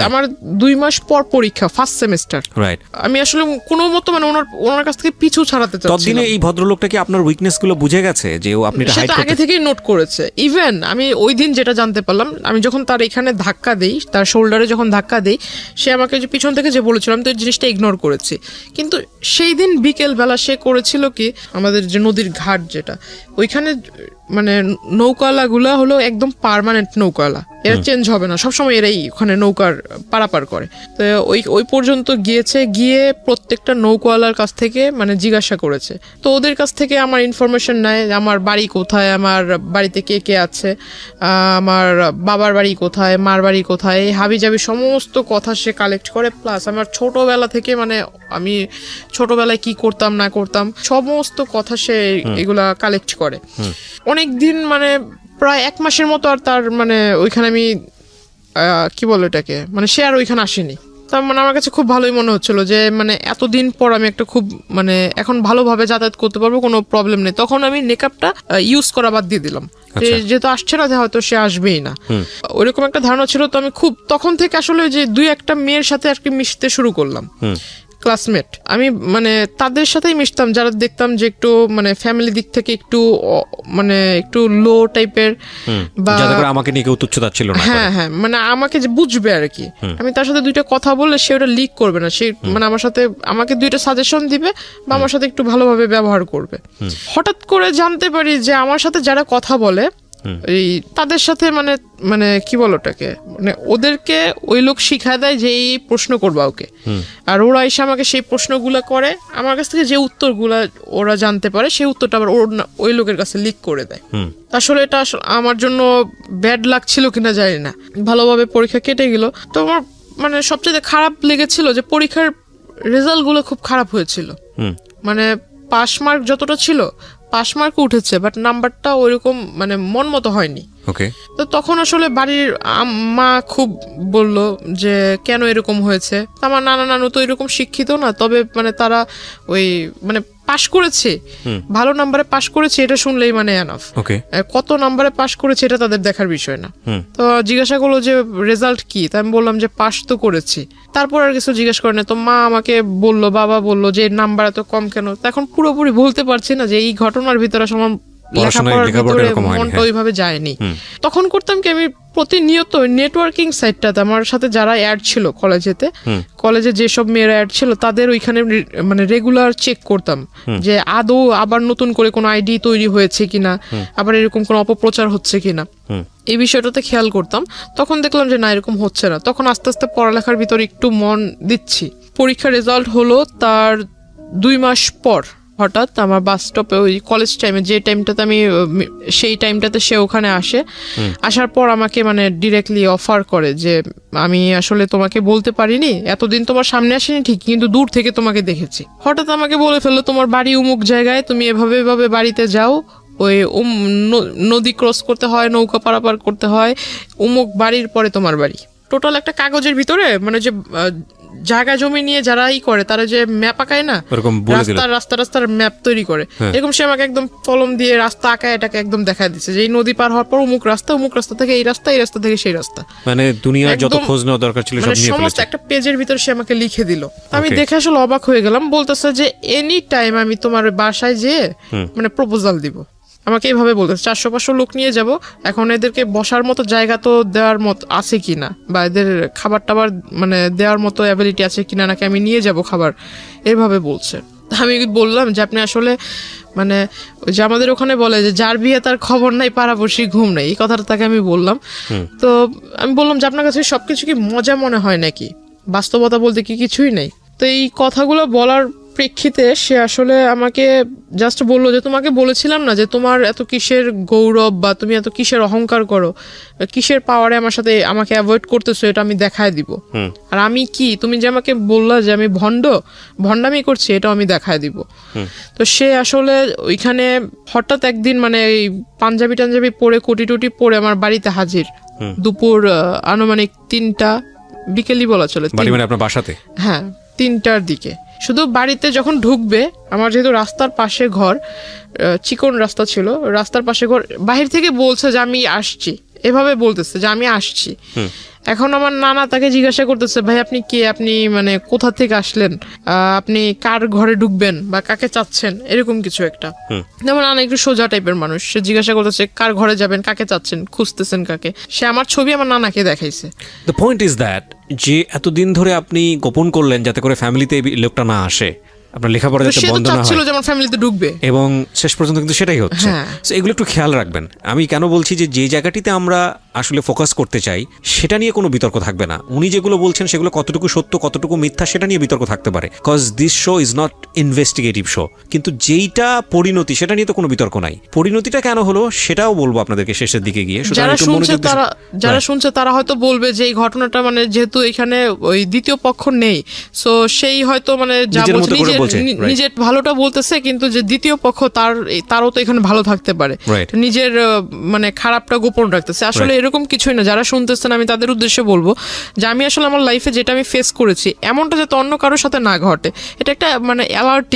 আমার 2 মাস পর পরীক্ষা, ফার্স্ট সেমিস্টার। রাইট। আমি আসলে কোনো মতো মানে ওনার কাছ থেকে পিছু ছাড়াতে চাচ্ছিলাম। ততদিনে এই ভদ্রলোকটা কি আপনার উইকনেস গুলো বুঝে গেছে যে আপনি এটা হাইড করতে? আগে থেকেই নোট করেছে। ইভেন আমি ওই দিন যেটা জানতে পারলাম, আমি যখন তার এখানে ধাক্কা দেই, তার শোল্ডারে যখন ধাক্কা দেই, সে আমাকে যে পিছন থেকে যে বলেছিলাম, তো এই জিনিসটা ইগনোর করেছি। কিন্তু সেই দিন বিকেল বেলা সে করেছিল কি, আমাদের যে নদীর ঘাট যেটা, ওইখানে মানে নৌকাওয়ালাগুলা হলো একদম পার্মানেন্ট নৌকাওয়ালা, এরা চেঞ্জ হবে না, সবসময় এরাই ওখানে নৌকার পারাপার করে। তো ওই পর্যন্ত গিয়ে প্রত্যেকটা নৌকাওয়ালার কাছ থেকে মানে জিজ্ঞাসা করেছে। তো ওদের কাছ থেকে আমার ইনফরমেশন নেয়, আমার বাড়ি কোথায়, আমার বাড়িতে কে কে আছে, আমার বাবার বাড়ি কোথায়, মার বাড়ি কোথায়, হাবিজাবি সমস্ত কথা সে কালেক্ট করে। প্লাস আমার ছোটবেলা থেকে মানে আমি ছোটবেলায় কি করতাম না করতাম সমস্ত কথা সে এগুলা কালেক্ট করে। অনেক দিন মানে প্রায় 1 মাসের মতো আর তার মানে ওইখানে আমি কি বলো এটাকে, মানে সে আর ওইখানে আসেনি। তার মানে আমার কাছে খুব ভালোই মনে হচ্ছিল যে মানে এতদিন পর আমি একটা খুব মানে এখন ভালোভাবে যাতায়াত করতে পারবো, কোনো প্রবলেম নেই। তখন আমি মেকআপটা ইউজ করা বাদ দিয়ে দিলাম, যেহেতু আসছে না, হয়তো সে আসবেই না, ওইরকম একটা ধারণা ছিল। তো আমি খুব তখন থেকে আসলে যে 2-1টা মেয়ের সাথে আর কি মিশতে শুরু করলাম, ক্লাসমেট। আমি মানে তাদের সাথেই মিশতাম যারা দেখতাম যে একটু মানে ফ্যামিলি দিক থেকে একটু মানে একটু লো টাইপের, বা আমাকে নিয়ে কেউ তুচ্ছতাচ্ছিল্য না করে। হ্যাঁ মানে আমাকে যে বুঝবে আর কি। আমি তার সাথে 2টা কথা বললে সে ওটা লিক করবে না, সে মানে আমাকে 2টা সাজেশন দিবে বা আমার সাথে একটু ভালোভাবে ব্যবহার করবে। হঠাৎ করে জানতে পারি যে আমার সাথে যারা কথা বলে এই তাদের সাথে মানে মানে কি বলো ওটাকে, মানে ওদেরকে ওই লোক শিখায় দেয় যে এই প্রশ্ন করবা ওকে, আর ওরা এসে আমাকে সেই প্রশ্নগুলো করে, আমার কাছ থেকে যে উত্তরগুলা ওরা জানতে পারে সেই উত্তরটা আবার ওই লোকের কাছে লিক করে দেয়। আসলে এটা আমার জন্য ব্যাড লাগছিল কিনা জানি না, ভালোভাবে পরীক্ষা কেটে গেল। তো আমার মানে সবচেয়ে খারাপ লেগেছিল যে পরীক্ষার রেজাল্ট গুলো খুব খারাপ হয়েছিল, মানে পাস মার্ক যতটা ছিল পাস মার্ক উঠেছে, বাট নাম্বারটা ওইরকম মানে মন মতো হয়নি। তো তখন আসলে বাড়ির মা খুব বলল যে কেন এরকম হয়েছে। আমার নানা নানু তো এরকম শিক্ষিত না, তবে মানে তারা ওই মানে পাশ করেছে, ভালো নাম্বারে পাশ করেছে এটা শুনলেই মানে এনাফ। কত নাম্বারে পাশ করেছে এটা তাদের দেখার বিষয় না। তো জিজ্ঞাসা করলো যে রেজাল্ট কি, তাই আমি বললাম যে পাশ তো করেছি। তারপর আর কিছু জিজ্ঞেস করে না। তো মা আমাকে বললো, বাবা বললো যে নাম্বার এত কম কেন। এখন পুরোপুরি বলতে পারছি না যে এই ঘটনার ভিতরে আমার মনটা ওইভাবে যায়নি। তখন করতাম কি, আমি প্রতিনিয়ত নেটওয়ার্কিং সাইটটাতে আমার সাথে যারা অ্যাড ছিল কলেজে যেসব মেয়েরা অ্যাড ছিল তাদের ওইখানে মানে রেগুলার চেক করতাম যে আদৌ আবার নতুন করে কোনো আইডি তৈরি হয়েছে কিনা, আবার এরকম কোনো অপপ্রচার হচ্ছে কিনা, এই বিষয়টাতে খেয়াল করতাম। তখন দেখলাম যে না, এরকম হচ্ছে না। তখন আস্তে আস্তে পড়ালেখার ভিতরে একটু মন দিচ্ছি। পরীক্ষার রেজাল্ট হলো তার 2 মাস পর হঠাৎ আমার বাস স্টপে ওই কলেজ টাইমে যে টাইমটাতে আমি সেই টাইমটাতে সে ওখানে আসে। আসার পর আমাকে মানে ডিরেক্টলি অফার করে যে আমি আসলে তোমাকে বলতে পারিনি, এতদিন তোমার সামনে আসেনি ঠিক, কিন্তু দূর থেকে তোমাকে দেখেছি। হঠাৎ আমাকে বলে ফেললো তোমার বাড়ি অমুক জায়গায়, তুমি এভাবে বাড়িতে যাও, ওই নদী ক্রস করতে হয়, নৌকা পারাপার করতে হয়, অমুক বাড়ির পরে তোমার বাড়ি। টোটাল একটা কাগজের ভিতরে মানে যে জায়গা জমি নিয়ে যারাই করে তারা যে ম্যাপ আঁকায় না, রাস্তার ম্যাপ তৈরি করে, এরকম সে আমাকে একদম কলম দিয়ে রাস্তা আঁকায় এটাকে একদম দেখায় দিচ্ছে যে এই নদী পার হওয়ার পর অমুক রাস্তা থেকে এই রাস্তা থেকে সেই রাস্তা, মানে দুনিয়ার যত খোঁজ নেওয়া দরকার ছিল সব নিয়ে ফেলেছে। একটা পেজের ভিতরে সে আমাকে লিখে দিল। আমি দেখে আসলে অবাক হয়ে গেলাম। বলতেছে যে এনি টাইম আমি তোমার বাসায় যেয়ে মানে প্রপোজাল দিব। আমাকে এইভাবে বলতেছে 400-500 লোক নিয়ে যাব, এখন এদেরকে বসার মতো জায়গা তো দেওয়ার মতো আছে কিনা, বা এদের খাবার টাবার মানে দেওয়ার মতো অ্যাবিলিটি আছে কিনা, নাকি আমি নিয়ে যাব খাবার, এইভাবে বলছে। আমি বললাম যে আপনি আসলে মানে যে আমাদের ওখানে বলে যে যার বিয়ে তার খবর নাই, পাড়াপড়শি ঘুম নাই, এই কথাটা তাকে আমি বললাম। তো আমি বললাম যে আপনার কাছে সবকিছু কি মজা মনে হয় নাকি, বাস্তবতা বলতে কি কিছুই নেই? তো এই কথাগুলো বলার প্রেক্ষিতে সে আসলে আমাকে জাস্ট বললো যে তোমাকে বলেছিলাম না যে তোমার এত কিসের গৌরব বা তুমি এত কিসের অহংকার করো, কিসের পাওয়ারে আমার সাথে আমাকে অ্যাভয়েড করতেছো, এটা আমি দেখায় দিব। আর আমি কি, তুমি যে আমাকে বললা যে আমি ভণ্ডামি করছি, এটাও আমি দেখায় দিব। তো সে আসলে ওইখানে হঠাৎ একদিন মানে এই পাঞ্জাবি টাঞ্জাবি পরে কোটি টুটি পরে আমার বাড়িতে হাজির, দুপুর আনুমানিক 3টা বিকেলই বলা চলে, আপনার বাসাতে, হ্যাঁ 3টার দিকে। শুধু বাড়িতে যখন ঢুকবে, আমার যেহেতু রাস্তার পাশে ঘর, চিকন রাস্তা ছিল, রাস্তার পাশে ঘর, বাহির থেকে বলছে যে আমি আসছি, এভাবে বলতেছে যে আমি আসছি। এখন আমার নানা তাকে জিজ্ঞাসা করতেছে ভাই আপনি কে, আপনি মানে কোথা থেকে আসলেন, আপনি কার ঘরে ঢুকবেন বা কাকে চাচ্ছেন, এরকম কিছু একটা। যেমন নানা একটু সোজা টাইপের মানুষ, সে জিজ্ঞাসা করতেছে কার ঘরে যাবেন, কাকে চাচ্ছেন, খুঁজতেছেন কাকে। সে আমার ছবি আমার নানাকে দেখাইছে। দ্য পয়েন্ট ইজ দ্যাট যে এতদিন ধরে আপনি গোপন করলেন যাতে করে ফ্যামিলিতে এই লোকটা না আসে, আপনার লেখাপড়া যাতে বন্ধ না হয়, যেমন ফ্যামিলিতে ঢুকবে, এবং শেষ পর্যন্ত কিন্তু সেটাই হচ্ছে। এগুলো একটু খেয়াল রাখবেন। আমি কেন বলছি যে জায়গাটিতে আমরা আসলে ফোকাস করতে চাই সেটা নিয়ে কোনো বিতর্ক থাকবে না। উনি যেগুলো বলছেন সেগুলো কতটুকু সত্য কতটুকু মিথ্যা সেটা নিয়ে বিতর্ক থাকতে পারে, cause this show is not investigative show. কিন্তু যেইটা পরিণতি সেটা নিয়ে তো কোনো বিতর্ক নাই। পরিণতিটা কেন হলো সেটাও বলবো আপনাদেরকে শেষের দিকে গিয়ে। যারা শুনছে তারা হয়তো বলবে যে এই ঘটনাটা মানে যেহেতু এখানে ওই দ্বিতীয় পক্ষ নেই, সো সেই হয়তো মানে যা বলছে নিজের ভালোটা বলতেছে, কিন্তু যে দ্বিতীয় পক্ষ তারও তো এখানে ভালো থাকতে পারে, নিজের মানে খারাপটা গোপন রাখতেছে। আসলে এরকম কিছুই না। যারা শুনতেছেন আমি তাদের উদ্দেশ্যে বলবো যে আমি আসলে আমার লাইফে যেটা আমি ফেস করেছি এমনটা যাতে অন্য কারোর সাথে না ঘটে, এটা একটা মানে অ্যালার্ট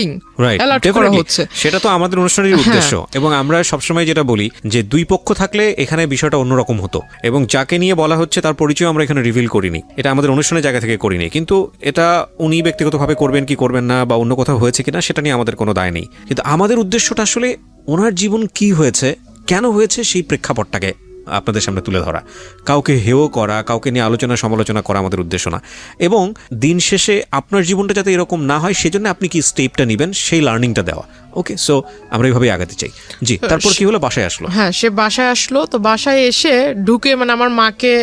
করা হচ্ছে, সেটা তো আমাদের অনুষ্ঠানের উদ্দেশ্য। এবং আমরা সবসময় যেটা বলি যে দুই পক্ষ থাকলে এখানে বিষয়টা অন্যরকম হতো, এবং যাকে নিয়ে বলা হচ্ছে তার পরিচয় আমরা এখানে রিভিল করিনি, এটা আমাদের অনুষ্ঠানের জায়গা থেকে করিনি। কিন্তু এটা উনি ব্যক্তিগতভাবে করবেন কি করবেন না বা অন্য কোথাও হয়েছে কিনা সেটা নিয়ে আমাদের কোনো দায় নেই। কিন্তু আমাদের উদ্দেশ্যটা আসলে ওনার জীবন কি হয়েছে, কেন হয়েছে, সেই প্রেক্ষাপটটাকে আপনাদের সামনে তুলে ধরা। কাউকে হেয় করা, কাউকে নিয়ে আলোচনা সমালোচনা করা আমাদের উদ্দেশ্য না। এবং দিন শেষে আপনার জীবনটা যাতে এরকম না হয় সেজন্য আপনি কি স্টেপটা নেবেন সেই লার্নিংটা দেওয়া। ওকে, সো আমরা এইভাবে আগাতে চাই। জি, তারপর কি হলো? বাসায় আসলো। হ্যাঁ, সে বাসায় আসলো। তো বাসায় এসে ঢুকে মানে আমার মাকে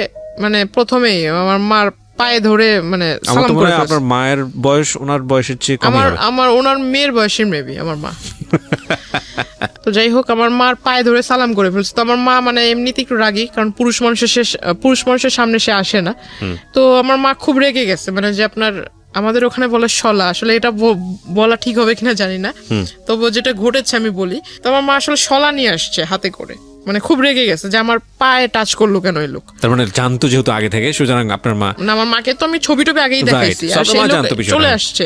মানে প্রথমেই আমার মার পায়ে ধরে মানে আমার সালাম তো মনে করে হয় আপনার মায়ের বয়স ওনার বয়সের চেয়ে কম হবে। আমার ওনার মেয়ের বয়সের মেবি আমার মা। তো যাই হোক, আমার মার পায়ে ধরে সালাম করে ফেলছে। তো আমার মা মানে এমনিতে একটু রাগী, কারণ পুরুষ মানুষের সামনে সে আসে না। তো আমার মা খুব রেগে গেছে, মানে যে আপনার আমাদের ওখানে বলে শলা, আসলে এটা বলা ঠিক হবে কিনা জানি না, তবু যেটা ঘটেছে আমি বলি। তো আমার মা আসলে শলা নিয়ে আসছে হাতে করে, মানে খুব রেগে গেছে যে আমার পায়ে টাচ করলো কেন এই লোক। তার মানে জানতো যেহেতু আগে থেকে, সুতরাং আপনার মা, না, আমার মাকে তো আমি ছবি টবি আগেই দেখাইছি, আর সেই লোক চলে আসছে।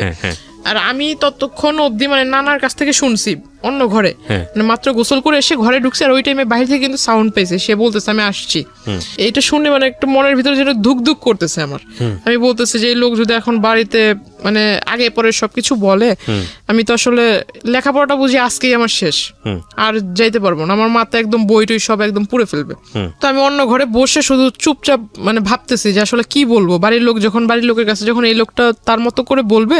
আর আমি ততক্ষণ অবধি মানে নানার কাছ থেকে শুনছি অন্য ঘরে, মানে মাত্র গোসল করে এসে ঘরে ঢুকছে, আর ওই টাইমে বাইরে থেকে কিন্তু সাউন্ড পেয়েছে, সে বলতেছে আমি আসছি। এইটা শুনে মানে একটু মনের ভিতরে যেটা ধুক ধুক করতেছে আমার। আমি বলতেছি যে এই লোক যদি এখন বাড়িতে মানে আগে পরে সবকিছু বলে, আমি তো আসলে লেখাপড়াটা বুঝি আজকেই আমার শেষ, আর যাইতে পারবো না। আমার মাথা একদম বই টই সব একদম পুড়ে ফেলবে। তো আমি অন্য ঘরে বসে শুধু চুপচাপ মানে ভাবতেছি যে আসলে কি বলবো। বাড়ির লোকের কাছে যখন এই লোকটা তার মতো করে বলবে,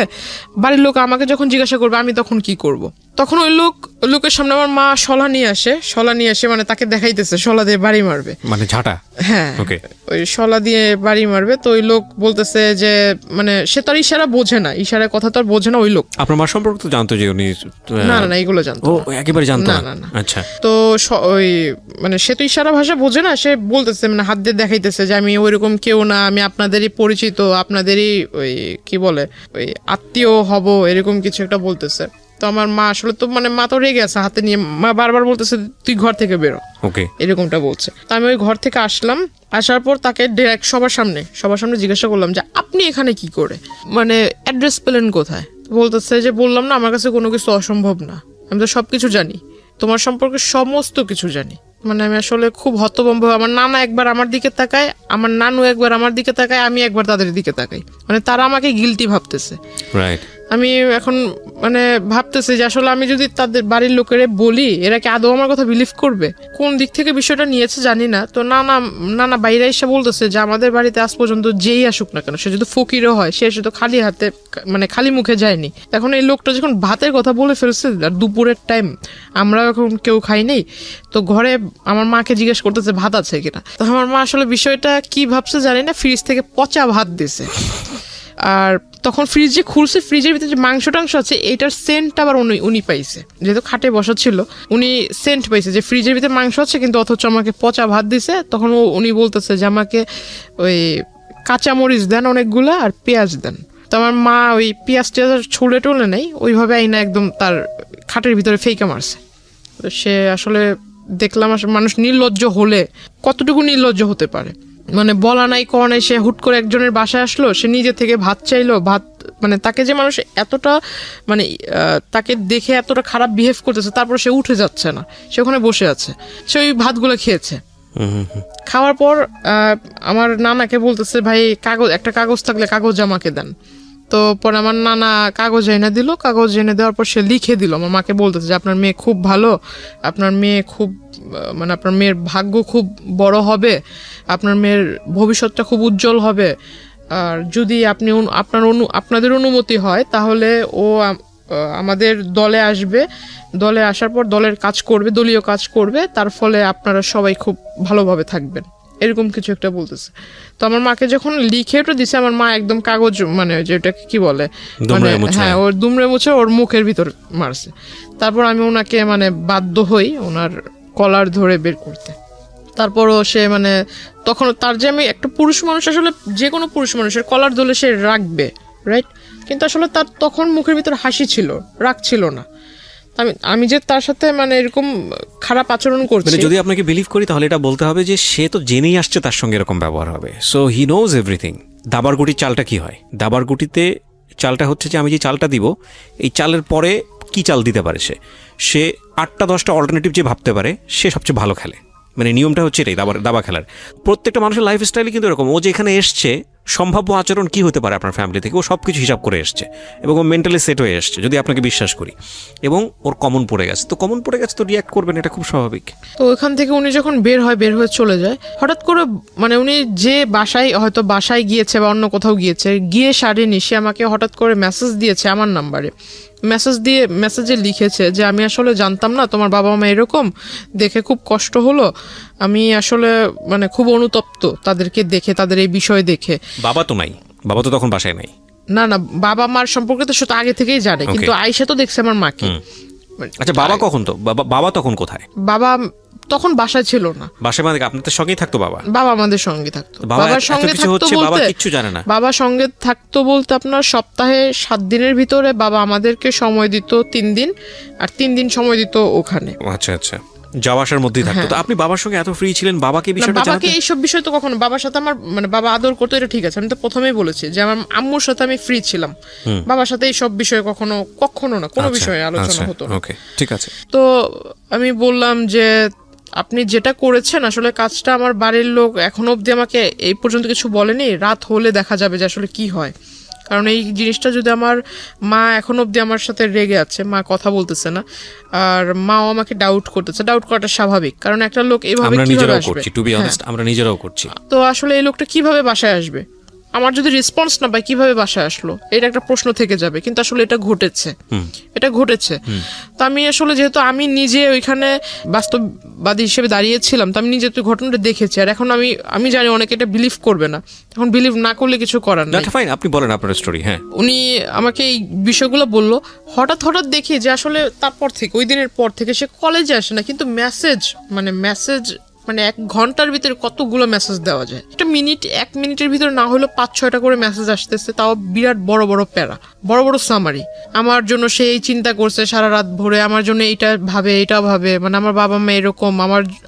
বাড়ির লোক আমাকে যখন জিজ্ঞাসা করবে, আমি তখন কি করব। তখন ওই লোকের সামনে আমার মা শলা নিয়ে আসে, মানে তাকে দেখাইতেছে শলা দিয়ে বাড়ি মারবে, মানে ঝাঁটা। হ্যাঁ, ওই শলা দিয়ে বাড়ি মারবে। তো ওই লোক বলতেছে যে মানে সে তার ইশারা বোঝে না, ইশারার কথা তো আর বোঝে না ওই লোক। আপনার মা সম্পর্কে তো জানতো যে উনি? না, এগুলো জানতো। ও একেবারে জানতো না? আচ্ছা। তো ওই মানে সে তো ইশারা ভাষা বোঝে না, সে বলতেছে মানে হাত দিয়ে দেখাইতেছে যে আমি ওইরকম কেউ না, আমি আপনাদেরই পরিচিত, আপনাদেরই ওই কি বলে ওই আত্মীয় হব, এরকম কিছু একটা বলতেছে। তো আমার মা আসলে তো মানে মা তো রেগে আছে হাতে নিয়ে, মা বারবার বলতেছে তুই ঘর থেকে বেরো, এরকমটা বলছে। তো আমি ওই ঘর থেকে আসলাম, আসার পর তাকে ডিরেক্ট সবার সামনে জিজ্ঞাসা করলাম যে আপনি এখানে কি করে, মানে অ্যাড্রেস পেলেন কোথায়? বলতেছে যে বললাম না আমার কাছে কোনো কিছু অসম্ভব না, আমি তো সবকিছু জানি, তোমার সম্পর্কে সমস্ত কিছু জানি। মানে আমি আসলে খুব হতভম্ব। আমার নানা একবার আমার দিকে তাকায়, আমার নানু একবার আমার দিকে তাকায়, আমি একবার তাদের দিকে তাকাই, মানে তারা আমাকে গিলটি ভাবতেছে। আমি এখন মানে ভাবতেছি যে আসলে আমি যদি তাদের বাড়ির লোকেরে বলি, এরা কি আদৌ আমার কথা বিলিভ করবে? কোন দিক থেকে বিষয়টা নিয়েছে জানি না। তো নানা বাইরে এসে বলতেছে যে আমাদের বাড়িতে আজ পর্যন্ত যেই আসুক না কেন, সে যদি ফকিরও হয়, সে শুধু খালি হাতে মানে খালি মুখে যায়নি। এখন এই লোকটা যখন ভাতের কথা বলে ফেলছে, আর দুপুরের টাইম, আমরা এখন কেউ খাই নেই, তো ঘরে আমার মাকে জিজ্ঞেস করতেছে ভাত আছে কিনা। তো আমার মা আসলে বিষয়টা কি ভাবছে জানি না, ফ্রিজ থেকে পচা ভাত দিছে। আর তখন ফ্রিজ যে খুলছে, ফ্রিজের ভিতরে যে মাংস টাংস আছে, এইটার সেন্ট আবার উনি পাইছে, যেহেতু খাটে বসা ছিল, উনি সেন্ট পাইছে যে ফ্রিজের ভিতরে মাংস আছে, কিন্তু অথচ আমাকে পচা ভাত দিছে। তখন উনি বলতেছে যে আমাকে ওই কাঁচামরিচ দেন অনেকগুলো, আর পেঁয়াজ দেন। তো আমার মা ওই পেঁয়াজ টেয়াজ ছুলে টুলে নেই, ওইভাবে আইনা একদম তার খাটের ভিতরে ফেইকা মারছে। তো সে আসলে দেখলাম মানুষ নির্লজ্জ হলে কতটুকু নির্লজ্জ হতে পারে, মানে বলা নাই কওয়া নাই, সে হুট করে একজনের বাসায় আসলো, সে নিজে থেকে ভাত চাইলো, ভাত মানে তাকে যে মানুষ এতটা মানে তাকে দেখে এতটা খারাপ বিহেভ করতেছে, তারপর সে উঠে যাচ্ছে না, সে ওখানে বসে আছে, সে ওই ভাতগুলো খেয়েছে। খাওয়ার পর আমার নানাকে বলতেছে ভাই একটা কাগজ থাকলে কাগজ আমাকে দেন। তো পরে আমার নানা কাগজ এনে দিল, কাগজ এনে দেওয়ার পর সে লিখে দিল। আমার মাকে বলতেছে যে আপনার মেয়ে খুব ভালো, আপনার মেয়ে খুব মানে আপনার মেয়ের ভাগ্য খুব বড় হবে, আপনার মেয়ের ভবিষ্যৎটা খুব উজ্জ্বল হবে, আর যদি আপনাদের অনুমতি হয় তাহলে ও আমাদের দলে আসবে, দলে আসার পর দলের কাজ করবে, দলীয় কাজ করবে, তার ফলে আপনারা সবাই খুব ভালোভাবে থাকবেন, এরকম কিছু একটা বলতেছে। তো আমার মাকে যখন লিখে ওটা দিছে, আমার মা একদম কাগজ মানে যেটাকে কি বলে মানে হ্যাঁ, ওর দুমড়ে মুছে ওর মুখের ভিতর মারছে। তারপর আমি ওনাকে মানে বাধ্য হই ওনার কলার ধরে বের করতে। তারপরও সে মানে তখন তার যে আমি একটা পুরুষ মানুষ, আসলে যে কোনো পুরুষ মানুষের কলার ধরে সে রাখবে, রাইট? কিন্তু আসলে তার তখন মুখের ভিতর হাসি ছিল, রাগ ছিল না। আমি যে তার সাথে মানে এরকম খারাপ আচরণ করছি, যদি আপনাকে বিলিভ করি তাহলে এটা বলতে হবে যে সে তো জেনেই আসছে তার সঙ্গে এরকম ব্যবহার হবে, সো হি নোজ এভরিথিং। দাবার গুটির চালটা কি হয়? দাবার গুটিতে চালটা হচ্ছে যে আমি যে চালটা দিব, এই চালের পরে কি চাল দিতে পারে সে 8টা 10টা অল্টারনেটিভ যে ভাবতে পারে, সে সবচেয়ে ভালো খেলে। মানে নিয়মটা হচ্ছে এটাই দাবা খেলার। প্রত্যেকটা মানুষের লাইফ স্টাইলে কিন্তু এরকম, ও যেখানে এসছে সম্ভাব্য আচরণ কি হতে পারে আপনার ফ্যামিলি থেকে, ও সব কিছু হিসাব করে এসছে এবং ও মেন্টালি সেট হয়ে এসছে, যদি আপনাকে বিশ্বাস করি, এবং ওর কমন পড়ে গেছে তো রিয়াক্ট করবেন, এটা খুব স্বাভাবিক। তো ওইখান থেকে উনি যখন বের হয়ে চলে যায়, হঠাৎ করে মানে উনি যে বাসায় গিয়েছে বা অন্য কোথাও গিয়ে সারেনি, সে আমাকে হঠাৎ করে মেসেজ দিয়েছে আমার নাম্বারে, মেসেজে লিখেছে যে আমি আসলে জানতাম না তোমার বাবা মা এরকম, দেখে খুব কষ্ট হলো, আমি আসলে মানে খুব অনুতপ্ত তাদেরকে দেখে, তাদের এই বিষয় দেখে। বাবা তো নাই, বাবা তো তখন বাসায় নাই। না বাবা মার সম্পর্কে তো সেটা আগে থেকেই জানে, কিন্তু আয়েশা তো দেখছে আমার মাকে। আচ্ছা, বাবা কখন তো বাবা তখন কোথায়? বাবা তখন বাসায় ছিল না। বাসায় মানে আপনাদের সঙ্গেই থাকতো বাবা? বাবা আমাদের সঙ্গে থাকতো। বাবার সঙ্গে থাকতো বলতে কিচ্ছু জানে না? বাবা সঙ্গে থাকতো বলতে আপনার সপ্তাহে 7 দিনের ভিতরে বাবা আমাদেরকে সময় দিত 3 দিন, আর 3 দিন সময় দিত ওখানে। আচ্ছা আচ্ছা, যাওয়া আসার মধ্যেই থাকতো। তো আপনি বাবার সঙ্গে এত ফ্রি ছিলেন, বাবাকে বিষয়টা জানাতেন? বাবাকে এইসব বিষয় তো কখনো, বাবার সাথে আমার মানে বাবা আদর করতো, এটা ঠিক আছে, আমি তো প্রথমেই বলেছি যে আমার আম্মুর সাথে আমি ফ্রি ছিলাম, বাবার সাথে এইসব বিষয়ে কখনো না, কোনো বিষয়ে আলোচনা হতো না। ওকে, ঠিক আছে। তো আমি বললাম যে আপনি যেটা করেছেন আসলে কাজটা, আমার বাড়ির লোক এখনো অবধি আমাকে এই পর্যন্ত কিছু বলেনি, রাত হলে দেখা যাবে যে আসলে কি হয়। কারণ এই জিনিসটা যদি আমার মা এখনো অবধি আমার সাথে রেগে আছে, মা কথা বলতেছে না, আর মাও আমাকে ডাউট করতেছে। ডাউট করাটা স্বাভাবিক, কারণ একটা লোক এইভাবে কিভাবে আসবে? টু বি অনেস্ট, আমরা নিজেরাও করছি। তো আসলে এই লোকটা কিভাবে বাসায় আসবে? আমার যদি রেসপন্স না পাই কিভাবে বাসায় আসলো, এটা একটা প্রশ্ন থেকে যাবে। কিন্তু আসলে এটা ঘটেছে। তো আমি আসলে, যেহেতু আমি নিজে ওইখানে বাস্তববাদী হিসেবে দাঁড়িয়েছিলাম, তো আমি নিজে তো ঘটনাটা দেখেছি, আর এখন আমি জানি অনেকে এটা বিলিভ করবে না। এখন বিলিভ না করলে কিছু করার নেই। ফাইন, আপনি বলেন আপনার স্টোরি। হ্যাঁ, উনি আমাকে এই বিষয়গুলো বললো। হঠাৎ দেখি যে আসলে তারপর থেকে, ওই দিনের পর থেকে সে কলেজে আসে না, কিন্তু মেসেজ মানে 1 ঘন্টার ভিতরে কতগুলো মেসেজ দেওয়া যায়। এটা 1 মিনিটের ভিতরে না হলেও 5-6টা করে মেসেজ আসতেছে, তাও বিরাট বড় বড় প্যারা, বড় বড় সামারি। আমার জন্য সে এই চিন্তা করছে সারা রাত ভরে, আমার জন্য এটা ভাবে, মানে আমার বাবা মা এরকম,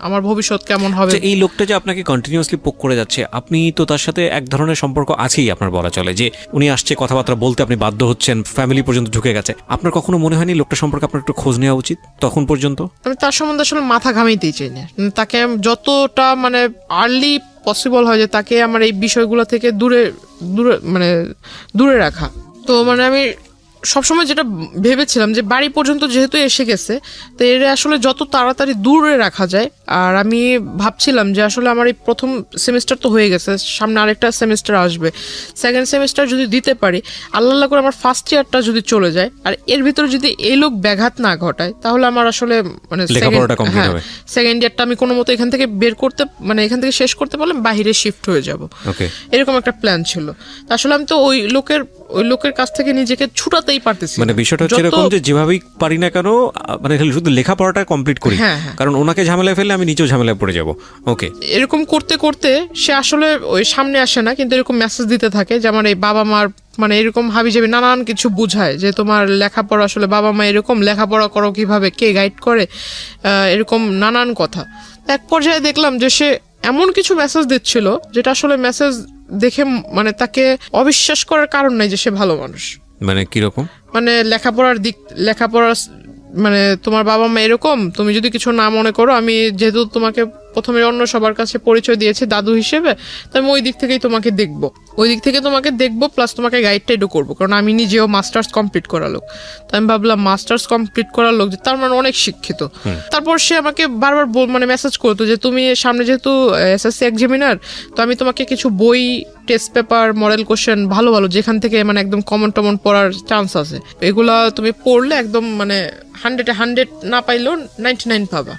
আমার ভবিষ্যৎ কেমন হবে। এই লোকটা যে আপনাকে কন্টিনিউয়াসলি পোক করে যাচ্ছে, আপনি তো তার সাথে এক ধরনের সম্পর্ক আছেই, আপনার বলা চলে যে উনি আসছে কথাবার্তা বলতে, আপনি বাধ্য হচ্ছেন, ফ্যামিলি পর্যন্ত ঢুকে গেছে। আপনার কখনো মনে হয়নি লোকটা সম্পর্কে আপনার একটু খোঁজ নেওয়া উচিত তখন পর্যন্ত? আমি তার সম্বন্ধে আসলে মাথা ঘামাইতেই চাই না। তাকে যতটা মানে আর্লি পসিবল হয় যে তাকে আমার এই বিষয়গুলো থেকে দূরে রাখা। তো মানে আমি সবসময় যেটা ভেবেছিলাম যে বাড়ি পর্যন্ত যেহেতু এসে গেছে, তো এর আসলে যত তাড়াতাড়ি দূরে রাখা যায়। আর আমি ভাবছিলাম যে আসলে আমার এই প্রথম সেমিস্টার তো হয়ে গেছে, সামনে আরেকটা সেমিস্টার আসবে, 2nd সেমিস্টার যদি দিতে পারি, আল্লাহ করে আমার 1st ইয়ারটা যদি চলে যায়, আর এর ভিতরে যদি এই লোক ব্যাঘাত না ঘটায়, তাহলে আমার আসলে মানে 2nd ইয়ারটা আমি কোনো মতো এখান থেকে এখান থেকে শেষ করতে পারলাম, বাইরে শিফট হয়ে যাব, এরকম একটা প্ল্যান ছিল। আসলে আমি তো ওই লোকের কাছ থেকে নিজেকে ছুটাতেই পারতেছি। মানে বিষয়টা হচ্ছে এরকম যে যেভাবেই পারি না কেন, মানে শুধু লেখাপড়াটা কমপ্লিট করি, কারণ ওনাকে ঝামেলায় ফেললে আমি নিজেও ঝামেলায় পড়ে যাব। ওকে, এরকম করতে করতে সে আসলে ওই সামনে আসে না, কিন্তু এরকম মেসেজ দিতে থাকে যে আমার এই বাবা মার মানে এরকম হাবিজাবি নানান কিছু বুঝায়, যে তোমার লেখাপড়া আসলে বাবা মা এরকম, লেখাপড়া করো কিভাবে, কে গাইড করে, এরকম নানান কথা। এক পর্যায়ে দেখলাম যে সে এমন কিছু মেসেজ দিচ্ছিল যেটা আসলে মেসেজ দেখে মানে তাকে অবিশ্বাস করার কারণ নাই যে সে ভালো মানুষ। মানে কিরকম? মানে লেখাপড়ার মানে তোমার বাবা মা এরকম, তুমি যদি কিছু না মনে করো, আমি যেহেতু তোমাকে প্রথমে অন্য সবার কাছে পরিচয় দিয়েছি দাদু হিসেবে, তো আমি ওই দিক থেকে তোমাকে দেখবো, প্লাস তোমাকে গাইডটাইডও করবো, কারণ আমি নিজেও মাস্টার্স কমপ্লিট করা লোক। তো আমি ভাবলাম মাস্টার্স কমপ্লিট করার লোক, যে তার মানে অনেক শিক্ষিত। তারপর সে আমাকে বারবার মানে মেসেজ করতো যে তুমি সামনে যেহেতু SSC এক্সামিনার, তো আমি তোমাকে কিছু বই, টেস্ট পেপার, মডেল কোশ্চেন ভালো যেখান থেকে মানে একদম কমন পড়ার চান্স আছে, এগুলা তুমি পড়লে একদম মানে 100 না পাইলেও 99 পাবা,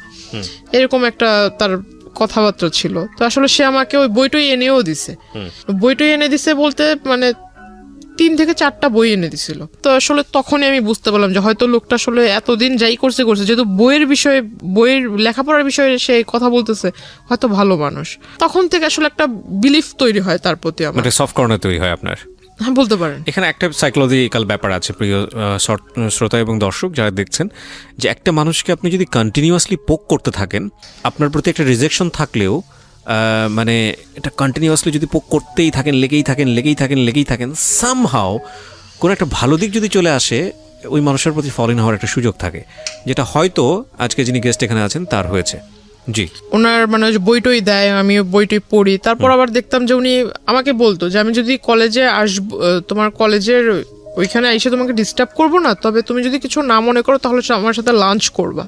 এরকম একটা তার কথাবার্তা ছিল। তো আসলে সে আমাকে ওই বইটই এনেও দিছে। বইটই এনে দিছে বলতে মানে 3 থেকে 4টা বই এনে দিছিল। তো আসলে তখনই আমি বুঝতে পারলাম যে হয়তো লোকটা আসলে এতদিন যাই করছে, যেহেতু বইয়ের লেখাপড়ার বিষয়ে সে কথা বলতেছে, হয়তো ভালো মানুষ। তখন থেকে আসলে একটা বিলিফ তৈরি হয় তার প্রতি, আমার সফট কর্নার তৈরি হয় আপনার। হ্যাঁ, বলতে পারেন। এখানে একটা সাইকোলজিক্যাল ব্যাপার আছে প্রিয় শ্রোতা এবং দর্শক যারা দেখছেন, যে একটা মানুষকে আপনি যদি কন্টিনিউয়াসলি পোক করতে থাকেন, আপনার প্রতি একটা রিজেকশন থাকলেও মানে এটা কন্টিনিউয়াসলি যদি পোক করতেই থাকেন, লেগেই থাকেন, সামহাও কোনো একটা ভালো দিক যদি চলে আসে, ওই মানুষের প্রতি ফল ইন হওয়ার একটা সুযোগ থাকে, যেটা হয়তো আজকে যিনি গেস্ট এখানে আছেন তার হয়েছে। জি, ওনার মানে বইটই দেয়, আমি বইটই পড়ি। তারপর আবার দেখতাম যে উনি আমাকে বলতো যে আমি যদি কলেজে আসবো, তোমার কলেজের ওইখানে এসে তোমাকে ডিস্টার্ব করবো না, তবে তুমি যদি কিছু না মনে করো তাহলে আমার সাথে লাঞ্চ করবা।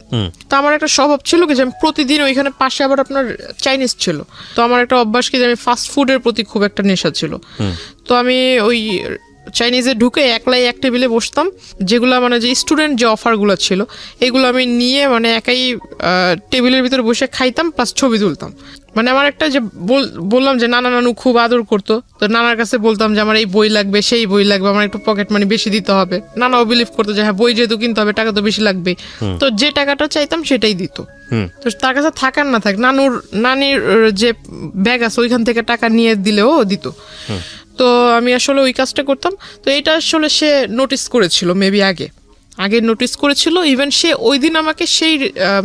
তো আমার একটা স্বভাব ছিল কি যে আমি প্রতিদিন ওইখানে পাশে আবার আপনার চাইনিজ ছিল, তো আমার একটা অভ্যাস কি যে আমি ফাস্ট ফুডের প্রতি খুব একটা নেশা ছিল। তো আমি ওই চাইনিজে ঢুকে একলাই এক টেবিলে বসতাম, যেগুলো মানে যে স্টুডেন্ট যে অফারগুলো ছিল এগুলো আমি নিয়ে মানে একাই টেবিলের ভিতরে বসে খাইতাম, প্লাস ছবি তুলতাম। মানে আমার একটা যে বললাম যে নানা নানু খুব আদর করতো, তো নানার কাছে বলতাম যে আমার এই বই লাগবে, সেই বই লাগবে, আমার একটু পকেট মানি বেশি দিতে হবে। নানাও বিলিভ করতো যে হ্যাঁ বই যেহেতু কিনতে হবে টাকা তো বেশি লাগবে, তো যে টাকাটা চাইতাম সেটাই দিত। তো তার কাছে থাকার না থাক নানির যে ব্যাগ আছে ওইখান থেকে টাকা নিয়ে দিলেও দিত। তো আমি আসলে ওই কাজটা করতাম। তো এটা আসলে সে নোটিস করেছিল, মেবি আগে নোটিস করেছিল। ইভেন সে ওই দিন আমাকে সেই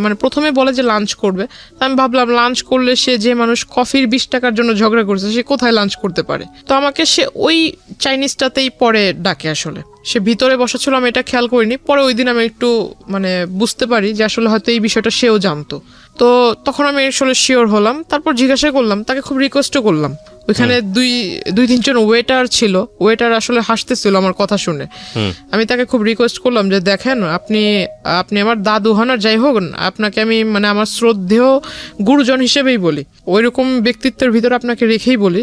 মানে প্রথমে বলে যে লাঞ্চ করবে, আমি ভাবলাম লাঞ্চ করলে সে যে মানুষ কফির 20 টাকার জন্য ঝগড়া করছে সে কোথায় লাঞ্চ করতে পারে। তো আমাকে সে ওই চাইনিজটাতেই পরে ডাকে। আসলে সে ভিতরে বসা ছিল, আমি এটা খেয়াল করিনি। পরে ওই দিন আমি একটু মানে বুঝতে পারি যে আসলে হয়তো এই বিষয়টা সেও জানতো। তো তখন আমি আসলে শিওর হলাম। তারপর জিজ্ঞাসা করলাম, তাকে খুব রিকোয়েস্টও করলাম। ওইখানে দুই তিনজন ওয়েটার ছিল, ওয়েটার আসলে হাসতেছিল আমার কথা শুনে। আমি তাকে খুব রিকোয়েস্ট করলাম যে দেখেন আপনি আমার দাদু হন আর যাই হোক, আপনাকে আমি মানে আমার শ্রদ্ধেয় গুরুজন হিসেবেই বলি, ওইরকম ব্যক্তিত্বের ভিতরে আপনাকে রেখেই বলি।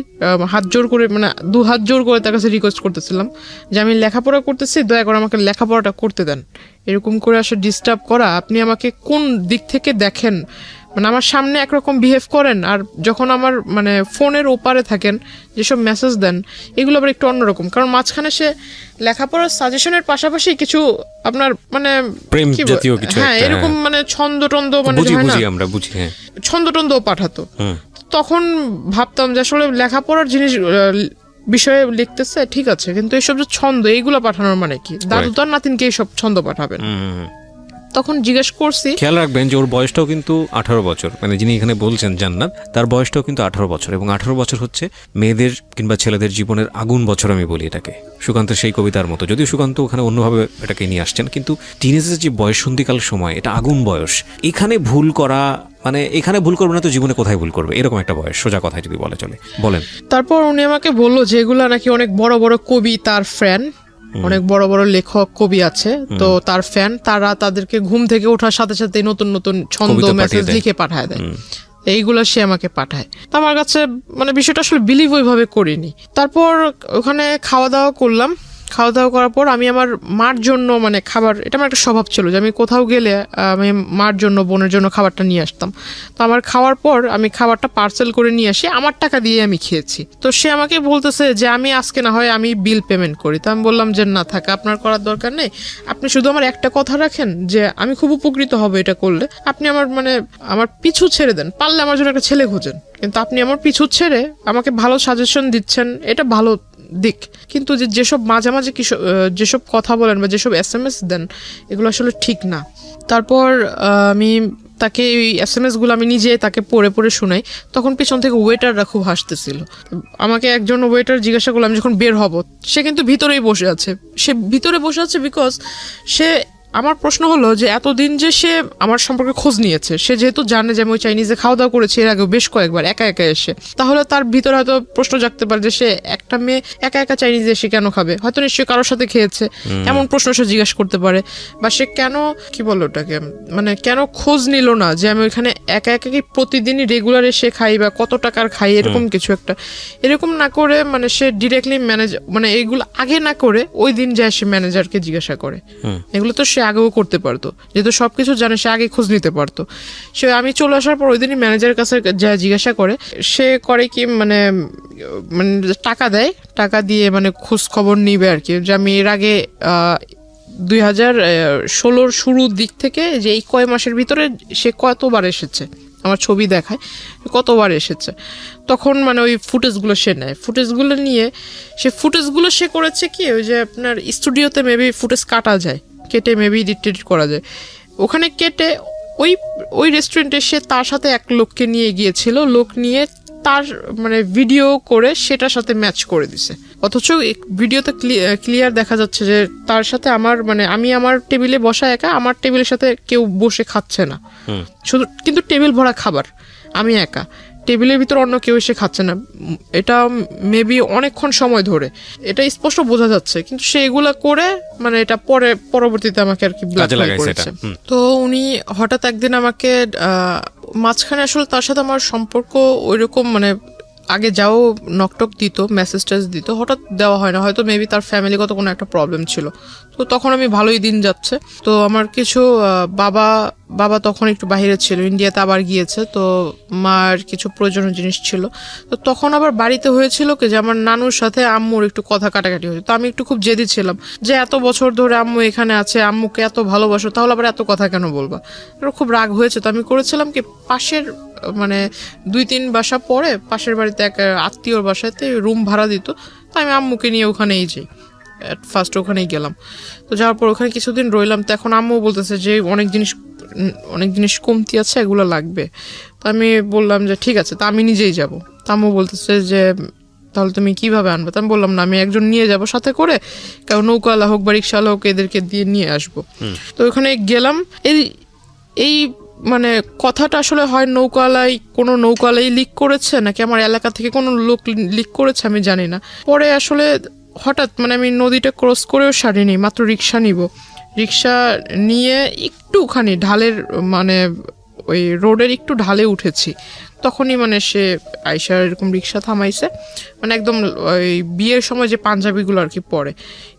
হাত জোর করে মানে 2 হাত জোর করে তার কাছে রিকোয়েস্ট করতেছিলাম যে আমি লেখাপড়া করতেছি, দয়া করে আমাকে লেখাপড়াটা করতে দেন। এরকম করে আসলে ডিস্টার্ব করা, আপনি আমাকে কোন দিক থেকে দেখেন? মানে আমার সামনে একরকম বিহেভ করেন, আর যখন আমার মানে ফোনের ওপারে থাকেন যেসব মেসেজ দেন এগুলো আবার একটু অন্যরকম। কারণ মাঝখানে সে লেখাপড়ার সাজেশনের পাশাপাশি কিছু আপনার মানে প্রেম জাতীয় কিছু, হ্যাঁ এরকম মানে ছন্দ মানে আমরা বুঝি, হ্যাঁ ছন্দটন্দও পাঠাতো। তখন ভাবতাম যে আসলে লেখাপড়ার জিনিস বিষয়ে লিখতেছে ঠিক আছে, কিন্তু এইসব যে ছন্দ এইগুলো পাঠানোর মানে কি? দাদু তার নাতিনকে এইসব ছন্দ পাঠাবেন? তখন জিজ্ঞেস করছি। খেয়াল রাখবেন যে ওর বয়সটাও কিন্তু 18 বছর, মানে যিনি এখানে বলছেন জান্নাত, তার বয়সটাও কিন্তু 18 বছর। এবং 18 বছর হচ্ছে মেয়েদের কিংবা ছেলেদের জীবনের আগুন বছর, আমি বলি এটাকে, সুকান্তের সেই কবিতার মতো। যদিও সুকান্ত ওখানে অন্যভাবে এটাকে নিয়ে আসছেন, কিন্তু টিনেজের যে বয়ঃসন্ধিকাল সময়, এটা আগুন বয়স। এখানে ভুল করা মানে এখানে ভুল করবে না তো জীবনে কোথায় ভুল করবে, এরকম একটা বয়স, সোজা কথায় যদি বলে চলে। বলেন। তারপর উনি আমাকে বললো যে এগুলা নাকি অনেক বড় বড় কবি, তার ফ্যান, অনেক বড় বড় লেখক কবি আছে, তো তার ফ্যান, তারা তাদেরকে ঘুম থেকে ওঠার সাথে সাথে নতুন নতুন ছন্দ মেসেজ লিখে পাঠায় দেয়, এইগুলো সে আমাকে পাঠায়। তো আমার কাছে মানে বিষয়টা আসলে বিলিভ ওইভাবে করিনি। তারপর ওখানে খাওয়া দাওয়া করলাম। খাওয়া দাওয়া করার পর আমি আমার মার জন্য মানে খাবার, এটা আমার একটা স্বভাব ছিল যে আমি কোথাও গেলে আমি মার জন্য বোনের জন্য খাবারটা নিয়ে আসতাম। তো আমার খাওয়ার পর আমি খাবারটা পার্সেল করে নিয়ে আসি, আমার টাকা দিয়ে আমি খেয়েছি। তো সে আমাকে বলতেছে যে আমি আজকে না হয় আমি বিল পেমেন্ট করি। তো আমি বললাম যে না থাক, আপনার করার দরকার নেই, আপনি শুধু আমার একটা কথা রাখেন যে আমি খুব উপকৃত হব এটা করলে, আপনি আমার মানে আমার পিছু ছেড়ে দেন, পারলে আমার জন্য একটা ছেলে খোঁজেন, কিন্তু আপনি আমার পিছু ছেড়ে আমাকে ভালো সাজেশন দিচ্ছেন, এটা ভালো দিক। কিন্তু যেসব মাঝামাঝি যেসব কথা বলেন বা যেসব SMS দেন এগুলো আসলে ঠিক না। তারপর আমি তাকে এই SMS গুলো আমি নিজে তাকে পড়ে পড়ে শোনাই। তখন পিছন থেকে ওয়েটাররা খুব হাসতেছিল। আমাকে একজন ওয়েটার জিজ্ঞাসা করলো আমি যখন বের হব, সে কিন্তু ভিতরেই বসে আছে। সে ভিতরে বসে আছে বিকজ সে, আমার প্রশ্ন হলো যে এতদিন যে সে আমার সম্পর্কে খোঁজ নিয়েছে, সে যেহেতু জানে যে আমি ওই চাইনিজে খাওয়া দাওয়া করেছি এর আগেও বেশ কয়েকবার একা একা এসে, তাহলে তার ভিতরে হয়তো প্রশ্ন জাগতে পারে যে সে একটা মেয়ে একা একা চাইনিজে এসে কেন খাবে, হয়তো নিশ্চয়ই কারোর সাথে খেয়েছে, এমন প্রশ্ন সে জিজ্ঞাসা করতে পারে। বা সে কেন কি বললো ওটাকে মানে কেন খোঁজ নিল না যে আমি ওইখানে একা একা কি প্রতিদিনই রেগুলার এসে খাই বা কত টাকার খাই, এরকম কিছু একটা। এরকম না করে মানে সে ডিরেক্টলি ম্যানেজার মানে এইগুলো আগে না করে ওই দিন যায় সে ম্যানেজারকে জিজ্ঞাসা করে। এগুলো তো সে আগেও করতে পারতো, যেহেতু সবকিছু জানে সে আগে খোঁজ নিতে পারতো। সে আমি চলে আসার পর ওই দিনই ম্যানেজারের কাছে যা জিজ্ঞাসা করে, সে করে কি মানে টাকা দেয়, টাকা দিয়ে মানে খোঁজ খবর নিবে আর কি, যে আমি এর আগে 2016 শুরুর দিক থেকে যে এই কয় মাসের ভিতরে সে কতবার এসেছে, আমার ছবি দেখায় কতবার এসেছে। তখন মানে ওই ফুটেজগুলো সে নেয়, ফুটেজগুলো নিয়ে ফুটেজগুলো সে করেছে কি ওই যে আপনার স্টুডিওতে মেবি ফুটেজ কাটা যায়, কেটে মেবি এডিট করা যায়, ওখানে কেটে ওই রেস্টুরেন্টে সে তার সাথে এক লোককে নিয়ে গিয়েছিল, লোক নিয়ে তার মানে ভিডিও করে সেটার সাথে ম্যাচ করে দিছে। অথচ ভিডিওতে ক্লিয়ার দেখা যাচ্ছে যে তার সাথে আমার মানে আমি আমার টেবিলে বসা একা, আমার টেবিলের সাথে কেউ বসে খাচ্ছে না, শুধু কিন্তু টেবিল ভরা খাবার, আমি একা, টেবিলের ভিতর অন্য কেউ এসে খাচ্ছে না। এটা মেবি অনেকক্ষণ সময় ধরে, এটা স্পষ্ট বোঝা যাচ্ছে, কিন্তু সে এগুলা করে মানে এটা পরবর্তীতে আমাকে আর কি ব্ল্যাকমেইল করেছে। তো উনি হঠাৎ একদিন আমাকে মাঝখানে আসলে তার সাথে আমার সম্পর্ক ওইরকম মানে আগে যাও নকটক দিত, মেসেজ টেস দিত, হঠাৎ দেওয়া হয় না, হয়তো মেবি তার ফ্যামিলিগত কোনো একটা প্রবলেম ছিল। তো তখন আমি ভালোই দিন যাচ্ছে। তো আমার কিছু বাবা তখন একটু বাইরে ছিল, ইন্ডিয়াতে আবার গিয়েছে, তো মার কিছু প্রয়োজনীয় জিনিস ছিল। তো তখন আবার বাড়িতে হয়েছিল কি যে আমার নানুর সাথে আম্মুর একটু কথা কাটাকাটি হয়েছে। তো আমি একটু খুব জেদি ছিলাম যে এত বছর ধরে আম্মু এখানে আছে, আম্মুকে এত ভালোবাসো, তাহলে আবার এত কথা কেন বলবা। খুব রাগ হয়েছে। তো আমি করেছিলাম কি, পাশের মানে 2-3 বাসা পরে পাশের বাড়িতে এক আত্মীয়র বাসাতে রুম ভাড়া দিত। তো আমি আম্মুকে নিয়ে ওখানেই যাই, ফার্স্ট ওখানেই গেলাম। তো যাওয়ার পর ওখানে কিছুদিন রইলাম। তো এখন আম্মু বলতেছে যে অনেক জিনিস কমতি আছে, এগুলো লাগবে। তো আমি বললাম যে ঠিক আছে, তা আমি নিজেই যাব। তো আম্মু বলতেছে যে তাহলে তুমি কিভাবে আনবে? তো আমি বললাম না, আমি একজন নিয়ে যাব সাথে করে, কারণ নৌকাওয়ালা হোক বা রিক্সাওয়ালা হোক, এদেরকে দিয়ে নিয়ে আসবো। তো ওখানে গেলাম। এই মানে কথাটা আসলে হয় কোনো নৌকাওয়ালাই লিক করেছে নাকি আমার এলাকা থেকে কোনো লোক লিক করেছে, আমি জানি না। পরে আসলে হঠাৎ মানে আমি নদীটা ক্রস করেও সারিনি, মাত্র রিক্সা রিক্সা নিয়ে একটুখানি ঢালের মানে ওই রোডের একটু ঢালে উঠেছি, তখনই মানে সে আইসা এরকম রিক্সা থামাইছে। মানে একদম ওই বিয়ের সময় যে পাঞ্জাবিগুলো আর কি পরে,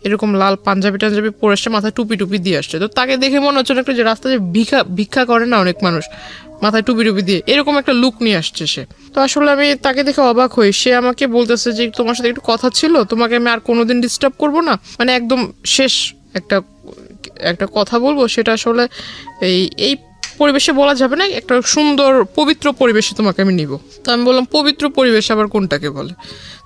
এরকম লাল পাঞ্জাবি টাঞ্জাবি পরে আসছে, মাথায় টুপি দিয়ে আসছে। তো তাকে দেখে মনে হচ্ছে একটা যে রাস্তায় ভিক্ষা করে না অনেক মানুষ, মাথায় টুপি দিয়ে এরকম একটা লুক নিয়ে আসছে সে। তো আসলে আমি তাকে দেখে অবাক হই। সে আমাকে বলতেছে যে তোমার সাথে একটু কথা ছিল, তোমাকে আমি আর কোনোদিন ডিস্টার্ব করবো না, মানে একদম শেষ একটা কথা বলবো, সেটা আসলে এই পরিবেশে বলা যাবে না, একটা সুন্দর পবিত্র পরিবেশে তোমাকে আমি নিব। তো আমি বললাম পবিত্র পরিবেশ আবার কোনটাকে বলে?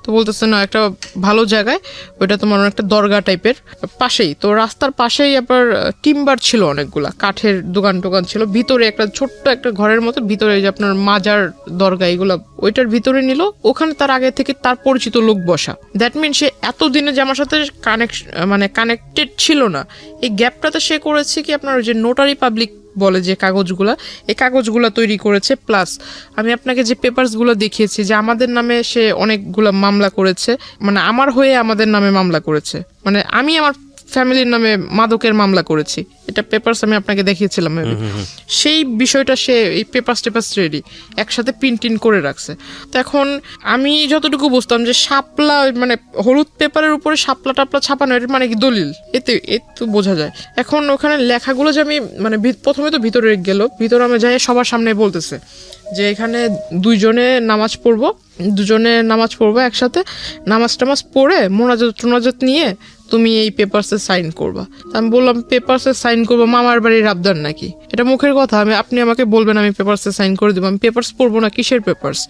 তো বলতেছে না, একটা ভালো জায়গায়, ওইটা তোমার একটা দরগা টাইপের পাশেই, তো রাস্তার পাশেই আবার টিম্বার ছিল, অনেকগুলা কাঠের দোকান ছিল, ভিতরে একটা ছোট্ট একটা ঘরের মতো, ভিতরে যে আপনার মাজার দরগা এগুলা ওইটার ভিতরে নিল। ওখানে তার আগে থেকে তার পরিচিত লোক বসা। দ্যাট মিন সে এতদিনে যে আমার সাথে কানেক্টেড ছিল না, এই গ্যাপটাতে সে করেছে কি, আপনার যে নোটারি পাবলিক বলে যে কাগজগুলা, এই কাগজগুলা তৈরি করেছে। প্লাস আমি আপনাকে যে পেপারসগুলো দেখিয়েছি যে আমাদের নামে সে অনেকগুলো মামলা করেছে, মানে আমার হয়ে আমাদের নামে মামলা করেছে, মানে আমি আমার ফ্যামিলির নামে মাদকের মামলা করেছি। এটা পেপারস আমি আপনাকে দেখিয়েছিলাম। সেই বিষয়টা সে এই পেপারস রেডি একসাথে প্রিন্ট করে রাখছে। তো এখন আমি যতটুকু বুঝতাম যে শাপলা, মানে হলুদ পেপারের উপরে শাপলা টাপলা ছাপানো, এর মানে কি দলিল, এতে বোঝা যায়। এখন ওখানে লেখাগুলো যে আমি মানে প্রথমে তো ভিতরে আমি যাই, সবার সামনে বলতেছে যে এখানে দুজনে নামাজ পড়বো একসাথে, নামাজ টামাজ পড়ে মোনাজাত নিয়ে তুমি এই পেপারসে সাইন করবা। আমি বললাম পেপারসে সাইন করবো, মামার বাড়ির আবদার নাকি? এটা মুখের কথা। আপনি আমাকে বলবেন আমি পেপারসে সাইন করে দেবো, আমি পেপারস পড়বো না? কিসের পেপারস?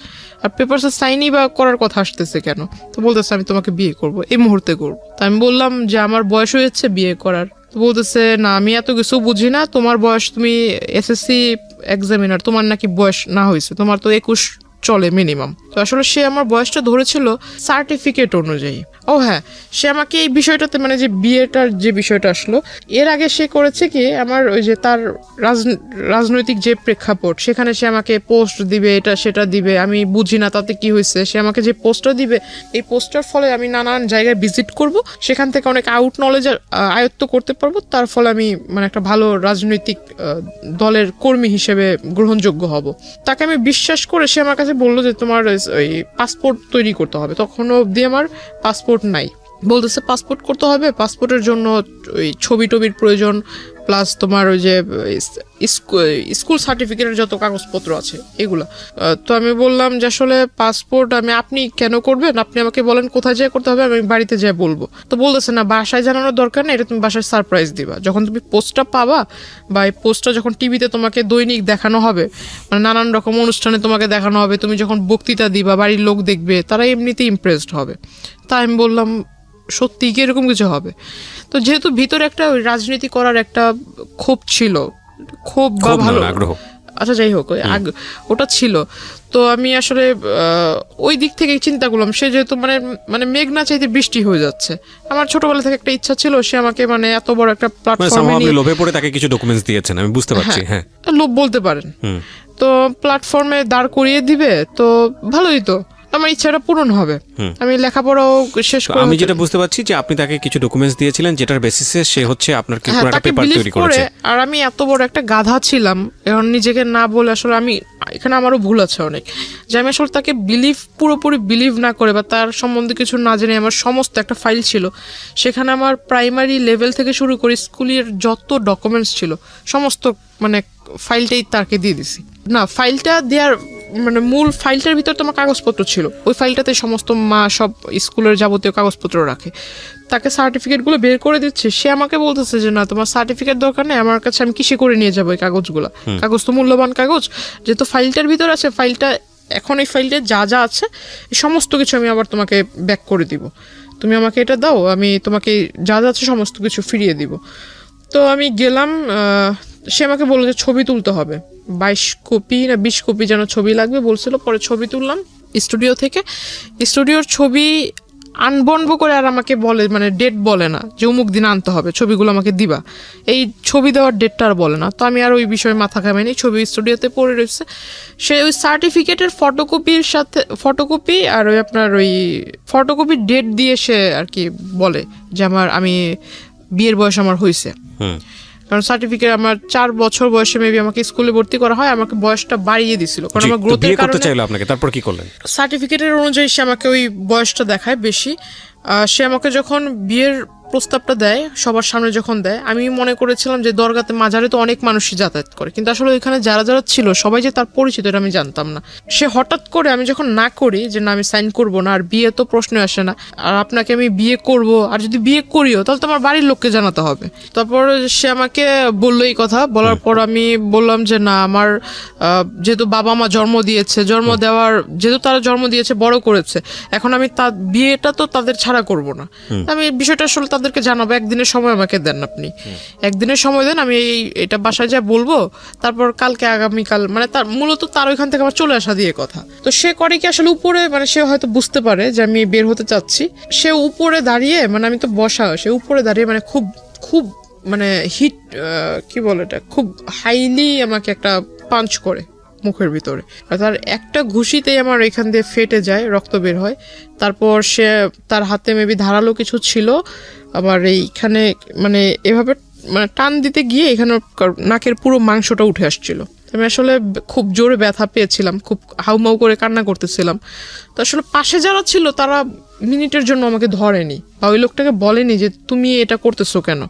আর পেপারসে সাইনই বা করার কথা আসতেছে কেন? তো বলতেছে আমি তোমাকে বিয়ে করবো, এই মুহূর্তে করবো। তা আমি বললাম যে আমার বয়স হয়েছে বিয়ে করার। তো বলতেছে না, আমি এত কিছু বুঝি না, তোমার বয়স, তুমি এসএসসি এক্সামিনার, তোমার নাকি বয়স না হয়েছে, তোমার তো 21 চলে মিনিমাম। তো আসলে সে আমার বয়সটা ধরেছিল সার্টিফিকেট অনুযায়ী। ও হ্যাঁ, সে আমাকে এই বিষয়টাতে, মানে যে বিয়েটার যে বিষয়টা আসলো, এর আগে সে করেছে কি, আমার ওই যে তার রাজনৈতিক যে প্রেক্ষাপট, সেখানে সে আমাকে পোস্ট দিবে, এটা সেটা দিবে, আমি বুঝি না তাতে কি হয়েছে। সে আমাকে যে পোস্টটা দিবে, এই পোস্টার ফলে আমি নানান জায়গায় ভিজিট করব, সেখান থেকে অনেক নলেজ আয়ত্ত করতে পারবো, তার ফলে আমি মানে একটা ভালো রাজনৈতিক দলের কর্মী হিসেবে গ্রহণযোগ্য হব। তাকে আমি বিশ্বাস করে সে আমার কাছে বললো যে তোমার ওই পাসপোর্ট তৈরি করতে হবে। তখনও অবধি আমার পাসপোর্ট নাই। বলতেছে পাসপোর্ট করতে হবে, পাসপোর্টের জন্য ওই ছবির প্রয়োজন, প্লাস তোমার ওই যে স্কুল সার্টিফিকেটের যত কাগজপত্র আছে এগুলা। তো আমি বললাম যে আসলে পাসপোর্ট আপনি কেন করবেন, আপনি আমাকে বলেন কোথায় যেয়ে করতে হবে, আমি বাড়িতে যেয়ে বলবো। তো বলতেছে না, বাসায় জানানোর দরকার নেই, এটা তুমি বাসায় সারপ্রাইজ দিবা, যখন তুমি পোস্টটা পাবা, বা এই পোস্টটা যখন টিভিতে তোমাকে দৈনিক দেখানো হবে, মানে নানান রকম অনুষ্ঠানে তোমাকে দেখানো হবে, তুমি যখন বক্তৃতা দিবা, বাড়ির লোক দেখবে, তারা এমনিতেই ইমপ্রেসড হবে। তাই আমি বললাম সত্যি কি এরকম কিছু হবে? তো যেহেতু ভিতরে একটা রাজনীতি করার একটা ক্ষোভ ছিল, ক্ষোভ বা ভালো আগ্রহ, আচ্ছা যাই হোক, ওটা ছিল। তো আমি আসলে ওই দিক থেকে চিন্তা করলাম, সে যেহেতু মানে মেঘ না চাইতে বৃষ্টি হয়ে যাচ্ছে, আমার ছোটবেলা থেকে একটা ইচ্ছা ছিল সে আমাকে মানে এত বড় একটা প্ল্যাটফর্মে নিয়ে, লোভে পড়ে তাকে কিছু ডকুমেন্টস দিয়েছেন, আমি বুঝতে পারছি। হ্যাঁ, লোভ বলতে পারেন। তো প্ল্যাটফর্মে দাঁড় করিয়ে দিবে, তো ভালোই, তো আমার ইচ্ছাটা পূরণ হবে, আমি লেখাপড়াও শেষ করে। আমি যেটা বুঝতে পারছি যে আপনি তাকে কিছু ডকুমেন্টস দিয়েছিলেন, যেটার বেসিসে সে হচ্ছে আপনার কি পুরো একটা পেপার তৈরি করেছে। আর আমি এত বড় একটা গাধা ছিলাম, এখন নিজেকে না বলে আসলে আমি এখানে আমারও ভুল আছে অনেক, যে আমি আসলে তাকে পুরোপুরি বিলিভ না করে বা তার সম্বন্ধে কিছু না জেনে আমার সমস্ত একটা ফাইল ছিল, সেখানে আমার প্রাইমারি লেভেল থেকে শুরু করে স্কুলের যত ডকুমেন্টস ছিল সমস্ত মানে ফাইলটাই তাকে দিয়ে দিছি। না, ফাইলটা দেওয়ার মানে মূল ফাইলটার ভিতর তোমার কাগজপত্র ছিল, ওই ফাইলটাতে সমস্ত মা সব স্কুলের যাবতীয় কাগজপত্র রাখে। তাকে সার্টিফিকেটগুলো বের করে দিচ্ছে, সে আমাকে বলতেছে যে না তোমার সার্টিফিকেট দরকার নেই, আমার কাছে আমি কিসে করে নিয়ে যাবো এই কাগজগুলো, কাগজ তো মূল্যবান কাগজ, যেহেতু ফাইলটার ভিতর আছে, ফাইলটা এখন এই ফাইলটা যা যা আছে এই সমস্ত কিছু আমি আবার তোমাকে ব্যাক করে দিব, তুমি আমাকে এটা দাও, আমি তোমাকে যা যা আছে সমস্ত কিছু ফিরিয়ে দিব। তো আমি গেলাম, সে আমাকে বললো যে ছবি তুলতে হবে, 22 কপি না 20 কপি যেন ছবি লাগবে বলছিল। পরে ছবি তুললাম স্টুডিও থেকে, স্টুডিওর ছবি আনবনবো করে আর আমাকে বলে মানে ডেট বলে না যে অমুক দিন আনতে হবে, ছবিগুলো আমাকে দিবা, এই ছবি দেওয়ার ডেটটা আর বলে না। তো আমি আর ওই বিষয়ে মাথা ঘামাইনি, ছবি স্টুডিওতে পড়ে রয়েছে। সে ওই সার্টিফিকেটের ফটোকপির সাথে ফটোকপি আর ওই আপনার ওই ফটোকপির ডেট দিয়ে সে আর কি বলে যে আমি বিয়ের বয়স আমার হয়েছে, কারণ সার্টিফিকেট আমার 4 বছর বয়সে মেবি আমাকে স্কুলে ভর্তি করা হয়, আমাকে বয়সটা বাড়িয়ে দিছিল কারণ আমার গ্রোথের কারণে। চাইলো আপনাকে, তারপর কি করলেন? সার্টিফিকেটের অনুযায়ী সে আমাকে ওই বয়সটা দেখায় বেশি। সে আমাকে যখন বিয়ের প্রস্তাবটা দেয় সবার সামনে যখন দেয়, আমি মনে করেছিলাম যে দরগাতে মাজারে তো অনেক মানুষই যাতায়াত করে, কিন্তু আসলে ওইখানে যারা যারা ছিল সবাই যে তার পরিচিত এটা আমি জানতাম না। সে হঠাৎ করে আমি যখন না করি যে না আমি সাইন করব না, আর বিয়ে তো প্রশ্ন আসে না, আর আপনাকে আমি বিয়ে করব, আর যদি বিয়ে করিও তাহলে তো আমার বাড়ির লোককে জানাতে হবে। তারপর সে আমাকে বললো এই কথা, বলার পর আমি বললাম যে না আমার যেহেতু বাবা মা জন্ম দিয়েছে, জন্ম দেওয়ার যেহেতু তারা জন্ম দিয়েছে বড় করেছে, এখন আমি তার বিয়েটা তো তাদের ছাড়া করব না, আমি বিষয়টা আসলে তাদেরকে জানাবো, একদিনের সময় আমাকে দেন, আপনি একদিনের সময় দেন, আমি এটা বাসায় যা বলবো, তারপর কালকে আগামীকাল মানে তার মূলত তার ওইখান থেকে আমার চলে আসা দিয়ে কথা। তো সে করে কি আসলে উপরে মানে সে হয়তো বুঝতে পারে যে আমি বের হতে চাচ্ছি, সে উপরে দাঁড়িয়ে মানে আমি তো বসা, সে উপরে দাঁড়িয়ে মানে খুব খুব মানে হিট কি বলে এটা, খুব হাইলি আমাকে একটা পাঞ্চ করে মুখের ভিতরে, আর তার একটা ঘুষিতেই আমার এখান দিয়ে ফেটে যায়, রক্ত বের হয়। তারপর সে তার হাতে মেবি ধারালো কিছু ছিল, আবার এইখানে মানে এভাবে মানে টান দিতে গিয়ে এখানে নাকের পুরো মাংসটা উঠে আসছিল। আমি আসলে খুব জোরে ব্যথা পেয়েছিলাম, খুব হাউমাউ করে কান্না করতেছিলাম। তো আসলে পাশে যারা ছিল তারা মিনিটের জন্য আমাকে ধরেনি বা ওই লোকটাকে বলেনি যে তুমি এটা করতেছো কেন।